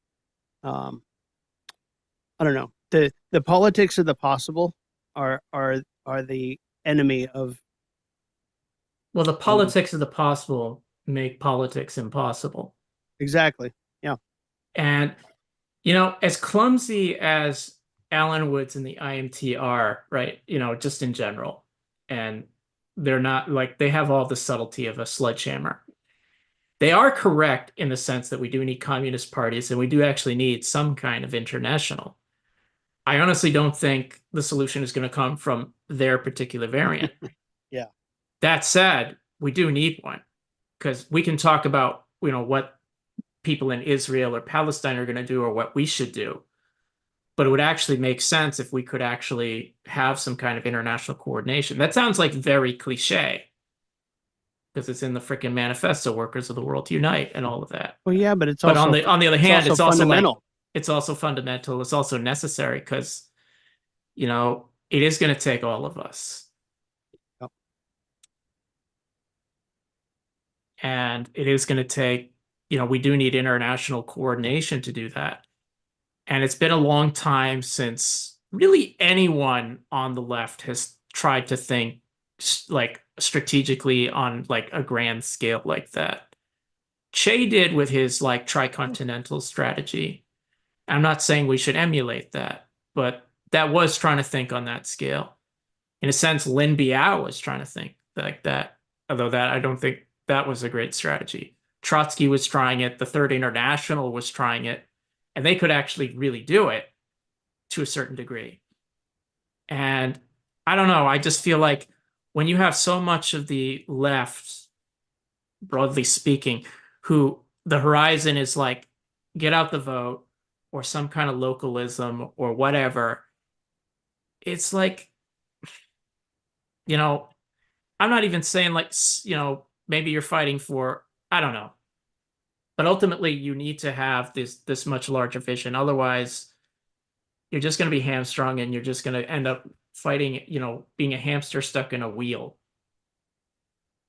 I don't know. The politics of the possible are the enemy of. Well, the politics of the possible make politics impossible. Exactly. Yeah. And, as clumsy as Alan Woods and the IMT are, right, just in general, and they're not like they have all the subtlety of a sledgehammer. They are correct in the sense that we do need communist parties and we do actually need some kind of international. I honestly don't think the solution is going to come from their particular variant. Yeah. That said, we do need one because we can talk about, what people in Israel or Palestine are going to do or what we should do. But it would actually make sense if we could actually have some kind of international coordination. That sounds like very cliche because it's in the freaking manifesto, Workers of the World Unite and all of that. Well, yeah, but it's But also on the other hand, it's also fundamental. it's also fundamental. It's also necessary because, it is going to take all of us. Yep. And it is going to take, we do need international coordination to do that. And it's been a long time since really anyone on the left has tried to think like strategically on like a grand scale like that. Che did with his like tricontinental strategy. I'm not saying we should emulate that, but that was trying to think on that scale. In a sense, Lin Biao was trying to think like that, although that I don't think that was a great strategy. Trotsky was trying it, the Third International was trying it, and they could actually really do it to a certain degree. And I don't know, I just feel like when you have so much of the left, broadly speaking, who the horizon is like, get out the vote or some kind of localism or whatever, it's like, I'm not even saying like, maybe you're fighting for, I don't know. But ultimately, you need to have this much larger vision. Otherwise, you're just going to be hamstrung and you're just going to end up fighting, being a hamster stuck in a wheel.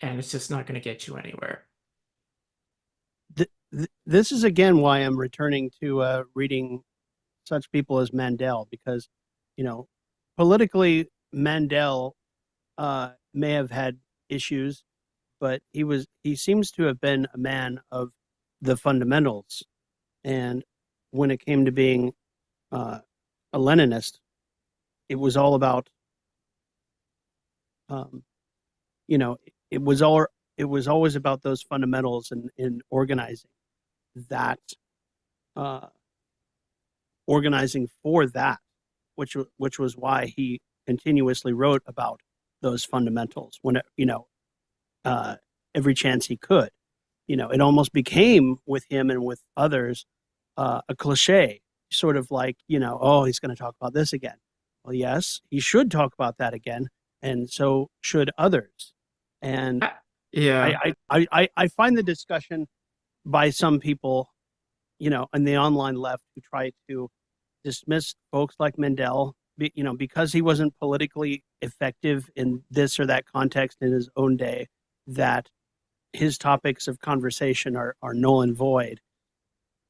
And it's just not going to get you anywhere. This is again why I'm returning to reading such people as Mandel, because, politically, Mandel may have had issues, but he seems to have been a man of the fundamentals. And when it came to being a Leninist, it was all about, it was always about those fundamentals and in organizing that, organizing for that, which was why he continuously wrote about those fundamentals when every chance he could. It almost became with him and with others a cliche, sort of like, oh, he's going to talk about this again. Well, yes, he should talk about that again, and so should others. And yeah, I find the discussion by some people, in the online left who try to dismiss folks like Mandel, because he wasn't politically effective in this or that context in his own day, that his topics of conversation are null and void.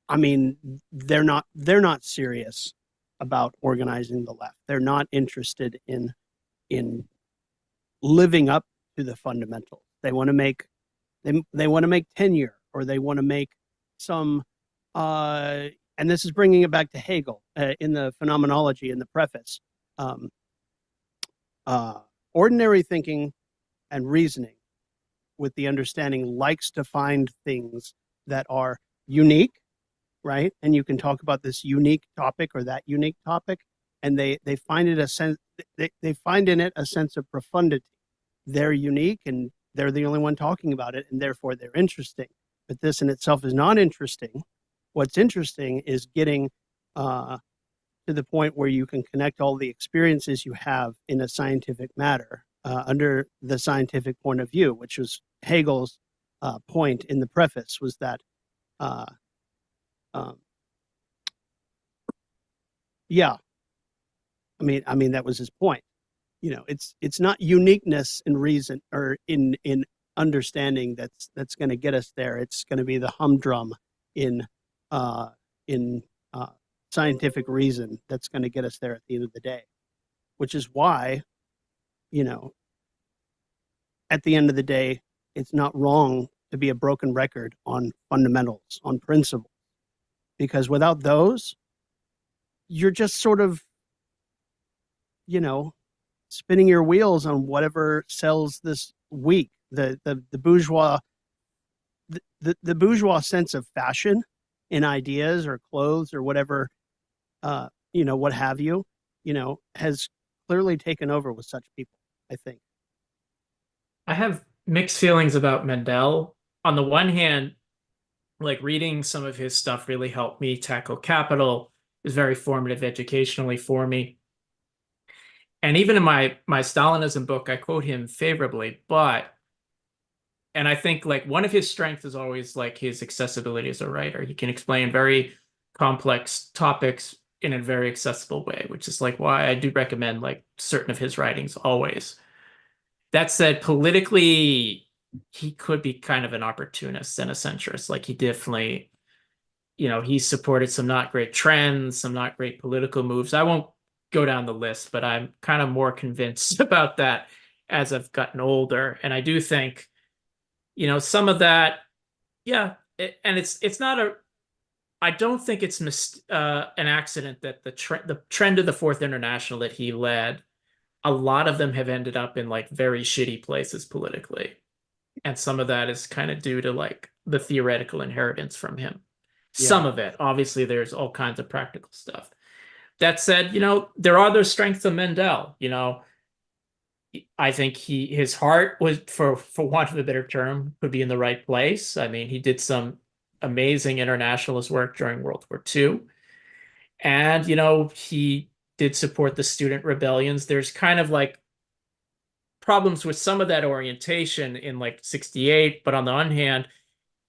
I mean, they're not serious. about organizing the left. They're not interested in living up to the fundamentals. They want to make they want to make tenure, or they want to make some and this is bringing it back to Hegel in the Phenomenology in the preface. Ordinary thinking and reasoning with the understanding likes to find things that are unique, right? And you can talk about this unique topic or that unique topic, and they find it a sense, they find in it a sense of profundity. They're unique and they're the only one talking about it, and therefore they're interesting. But this in itself is not interesting. What's interesting is getting to the point where you can connect all the experiences you have in a scientific matter under the scientific point of view, which was Hegel's point in the preface, was that yeah, I mean that was his point. You know, it's not uniqueness in reason or in understanding that's going to get us there. It's going to be the humdrum in scientific reason that's going to get us there at the end of the day, which is why, you know, at the end of the day, it's not wrong to be a broken record on fundamentals, on principles, because without those, you're just sort of, you know, spinning your wheels on whatever sells this week. The bourgeois, the bourgeois sense of fashion in ideas or clothes or whatever, you know, what have you, has clearly taken over with such people, I think. I have mixed feelings about Mendel. On the one hand, like reading some of his stuff really helped me tackle capital. It was very formative educationally for me. And even in my Stalinism book, I quote him favorably, and I think like one of his strengths is always like his accessibility as a writer. He can explain very complex topics in a very accessible way, which is like why I do recommend like certain of his writings always. That said, politically, he could be kind of an opportunist and a centrist. Like he definitely, he supported some not great trends, some not great political moves. I won't go down the list, but I'm kind of more convinced about that as I've gotten older. And I do think, some of that, yeah, and it's not I don't think it's an accident that the trend of the Fourth International that he led, a lot of them have ended up in like very shitty places politically. And some of that is kind of due to like the theoretical inheritance from him. Yeah. Some of it, obviously, there's all kinds of practical stuff. That said, there are those strengths of Mendel. I think his heart was, for want of a better term, could be in the right place. I mean, he did some amazing internationalist work during World War II. And, he did support the student rebellions. There's kind of like problems with some of that orientation in like 68, but on the one hand,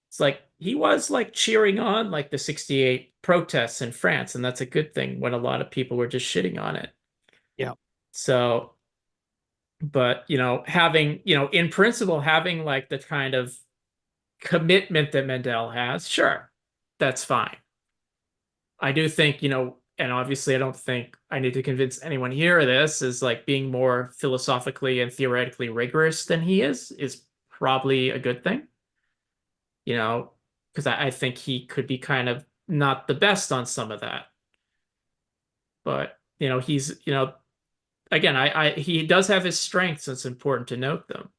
it's like he was like cheering on like the 68 protests in France, and that's a good thing when a lot of people were just shitting on it. Yeah. So, but having, in principle, having like the kind of commitment that Mendel has, sure, that's fine. I do think, and obviously I don't think I need to convince anyone here of this, is like being more philosophically and theoretically rigorous than he is probably a good thing. Because I think he could be kind of not the best on some of that. But, he's, again, he does have his strengths. It's important to note them,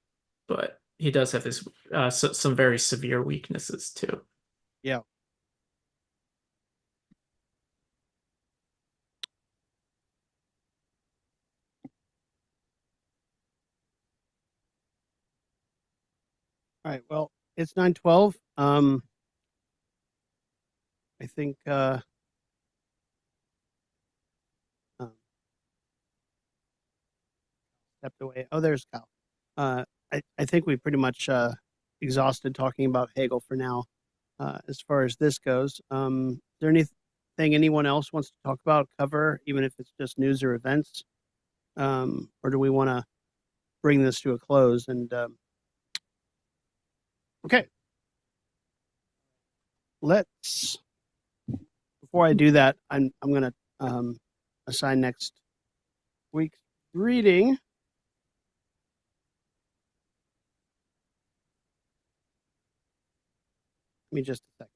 but he does have his some very severe weaknesses too. Yeah. All right. Well, it's 9:12. I think stepped away. Oh, there's Kyle. I think we pretty much exhausted talking about Hegel for now, as far as this goes. Is there anything anyone else wants to talk about, cover, even if it's just news or events? Or do we want to bring this to a close? And okay, before I do that, I'm going to assign next week's reading. Give me just a second.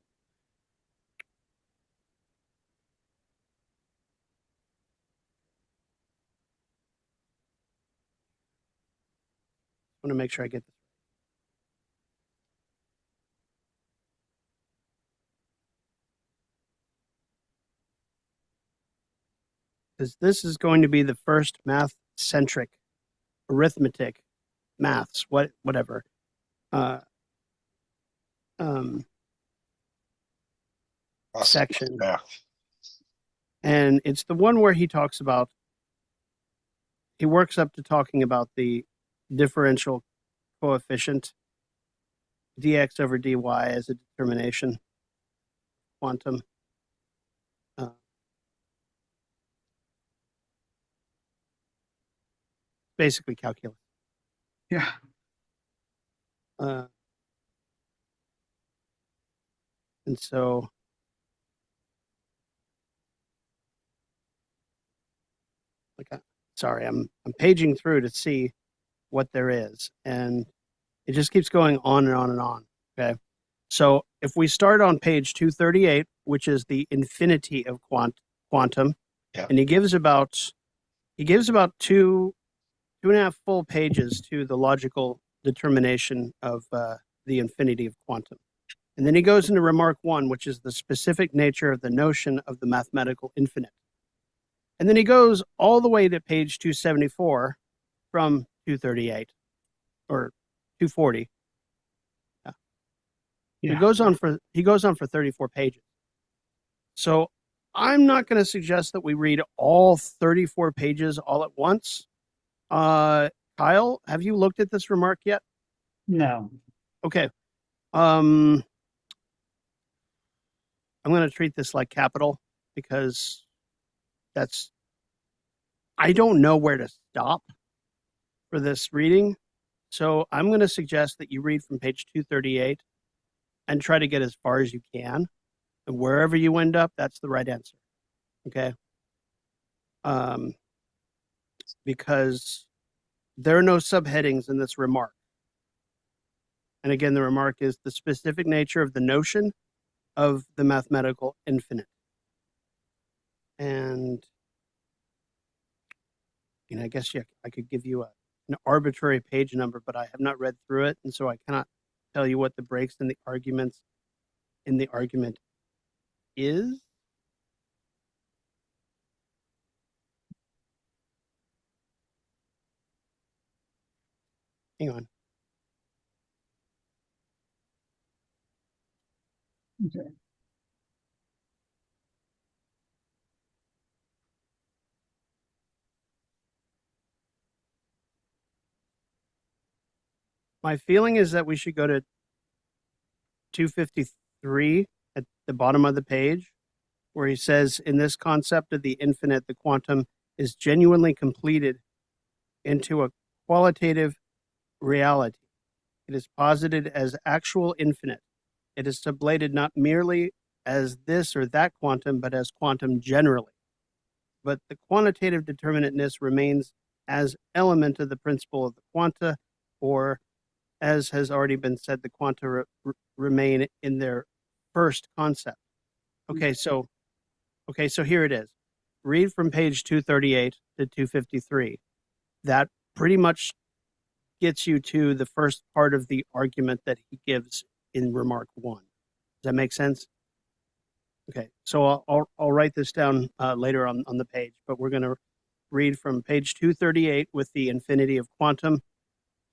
I want to make sure I get this. Because this is going to be the first math-centric, arithmetic, maths, whatever. Section. Yeah. And it's the one where he talks about, he works up to talking about the differential coefficient, dx over dy as a determination, quantum. Basically calculus. Yeah. And so sorry, I'm paging through to see what there is, and it just keeps going on and on and on. Okay, so if we start on page 238, which is the infinity of quantum, yeah. And he gives about 2.5 full pages to the logical determination of the infinity of quantum. And then he goes into remark 1, which is the specific nature of the notion of the mathematical infinite. And then he goes all the way to page 274 from 238 or 240. Yeah. He goes on for 34 pages. So I'm not going to suggest that we read all 34 pages all at once. Kyle, have you looked at this remark yet? No. Okay. I'm going to treat this like capital because I don't know where to stop for this reading. So I'm going to suggest that you read from page 238 and try to get as far as you can. And wherever you end up, that's the right answer. Okay. Because there are no subheadings in this remark. And again, the remark is the specific nature of the notion of the mathematical infinite. And I guess I could give you an arbitrary page number, but I have not read through it, and so I cannot tell you what the breaks in the argument is. Hang on. Okay. My feeling is that we should go to 253 at the bottom of the page, where he says, in this concept of the infinite, the quantum is genuinely completed into a qualitative reality. It is posited as actual infinite. It is sublated not merely as this or that quantum, but as quantum generally. But the quantitative determinateness remains as element of the principle of the quanta, or as has already been said, the quanta remain in their first concept. Okay, so here it is. Read from page 238 to 253. That pretty much gets you to the first part of the argument that he gives in remark 1. Does that make sense? Okay, so I'll write this down later on the page, but we're going to read from page 238 with the infinity of quantum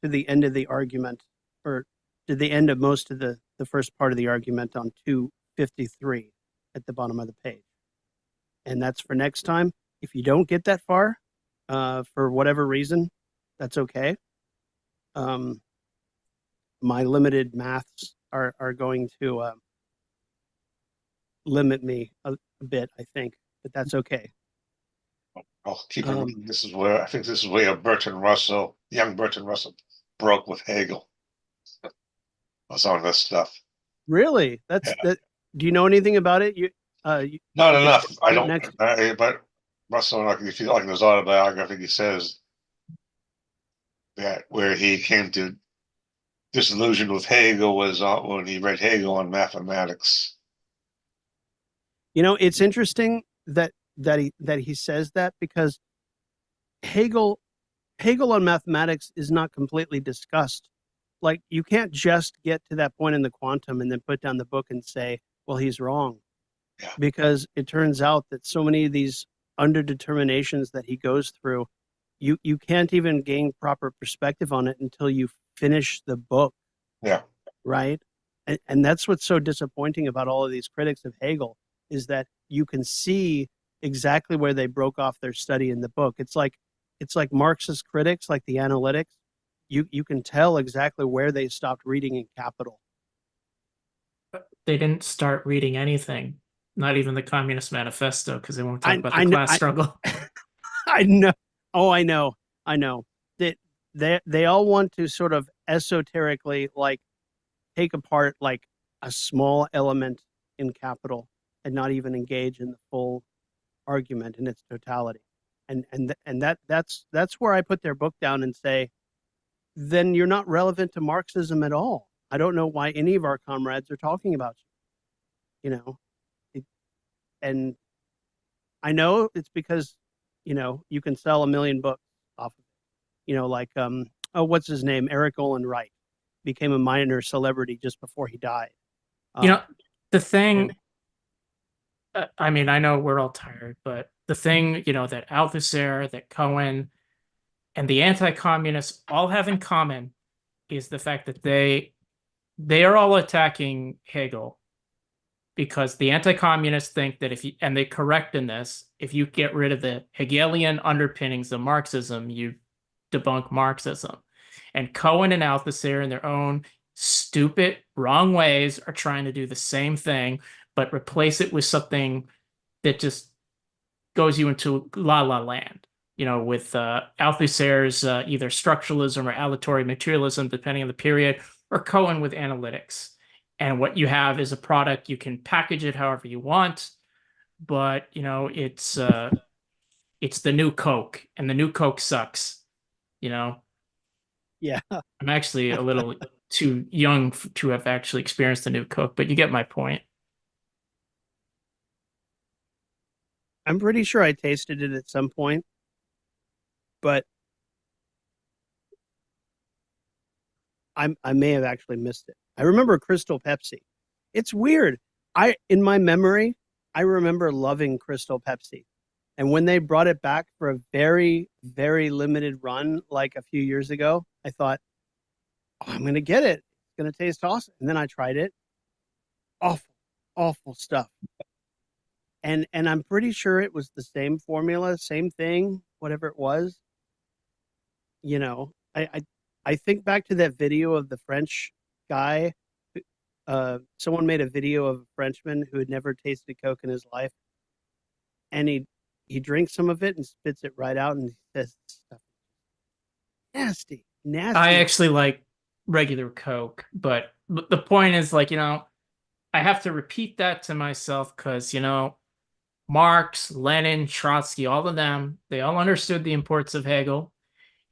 to the end of the argument, or to the end of most of the first part of the argument on 253 at the bottom of the page. And that's for next time. If you don't get that far, for whatever reason, that's okay. My limited maths are going to limit me a bit, I think, but that's okay. I'll keep in mind, this is where young Bertrand Russell broke with Hegel. Was on this stuff. Really? That. Do you know anything about it? Not enough. I don't. But Russell, like if you like in his autobiography, he says that where he came to disillusion with Hegel was when he read Hegel on mathematics. It's interesting that he says that, because Hegel on mathematics is not completely discussed. Like, you can't just get to that point in the quantum and then put down the book and say, well, he's wrong. Yeah. Because it turns out that so many of these underdeterminations that he goes through, you can't even gain proper perspective on it until you finish the book. Yeah. Right. And that's what's so disappointing about all of these critics of Hegel, is that you can see exactly where they broke off their study in the book. It's like Marxist critics, like the analytics. You can tell exactly where they stopped reading in Capital. They didn't start reading anything, not even the Communist Manifesto, because they won't talk about I the know- class struggle. I know. Oh, I know. That they all want to sort of esoterically, like, take apart like a small element in Capital and not even engage in the full argument in its totality. And that's where I put their book down and say, then you're not relevant to Marxism at all. I don't know why any of our comrades are talking about you. And I know it's because you can sell 1 million books off of it. Like what's his name? Eric Olin Wright became a minor celebrity just before he died. The thing, I mean, I know we're all tired, but the thing, that Althusser, that Cohen, and the anti-communists all have in common is the fact that they are all attacking Hegel, because the anti-communists think that and they're correct in this, if you get rid of the Hegelian underpinnings of Marxism, you debunk Marxism. And Cohen and Althusser, in their own stupid, wrong ways, are trying to do the same thing, but replace it with something that just goes you into la la land. With Althusser's either structuralism or aleatory materialism, depending on the period, or Cohen with analytics. And what you have is a product, you can package it however you want, but it's the new Coke, and the new Coke sucks. Yeah. I'm actually a little too young to have actually experienced the new Coke, but you get my point. I'm pretty sure I tasted it at some point, but I may have actually missed it. I remember Crystal Pepsi. It's weird. In my memory, I remember loving Crystal Pepsi. And when they brought it back for a very, very limited run, like a few years ago, I thought, oh, I'm going to get it. It's going to taste awesome. And then I tried it. Awful, awful stuff. And I'm pretty sure it was the same formula, same thing, whatever it was. I think back to that video of the French guy. Someone made a video of a Frenchman who had never tasted Coke in his life, and he drinks some of it and spits it right out, and he says, "Stuff nasty." I actually like regular Coke, but the point is, like, I have to repeat that to myself because, Marx, Lenin, Trotsky, all of them, they all understood the importance of Hegel.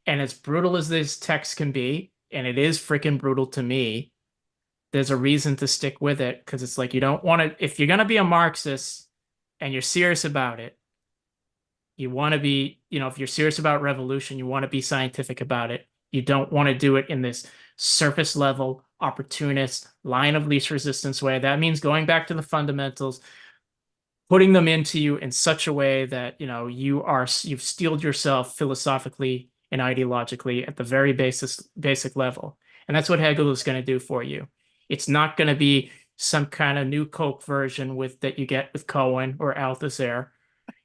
And as brutal as this text can be, and it is freaking brutal to me, there's a reason to stick with it, because it's like, you don't want to, if you're going to be a Marxist and you're serious about it, you want to be, if you're serious about revolution, you want to be scientific about it. You don't want to do it in this surface level, opportunist, line of least resistance way. That means going back to the fundamentals, putting them into you in such a way that, you've steeled yourself philosophically and ideologically at the very basic level. And that's what Hegel is going to do for you. It's not going to be some kind of new Coke version that you get with Cohen or Althusser.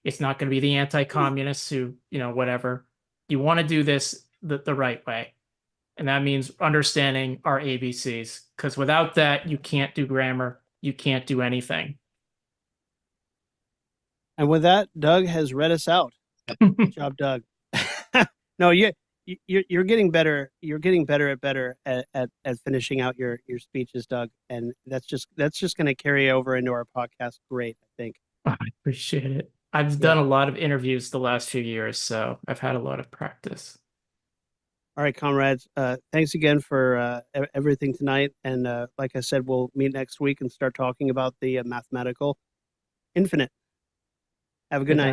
It's not going to be the anti-communists who, whatever. You want to do this the right way. And that means understanding our ABCs, because without that, you can't do grammar. You can't do anything. And with that, Doug has read us out. Good job, Doug. No, you're getting better. You're getting better at finishing out your speeches, Doug. And that's just going to carry over into our podcast. Great, I think. I appreciate it. I've done a lot of interviews the last few years, so I've had a lot of practice. All right, comrades. Thanks again for everything tonight. And like I said, we'll meet next week and start talking about the mathematical infinite. Have a good night.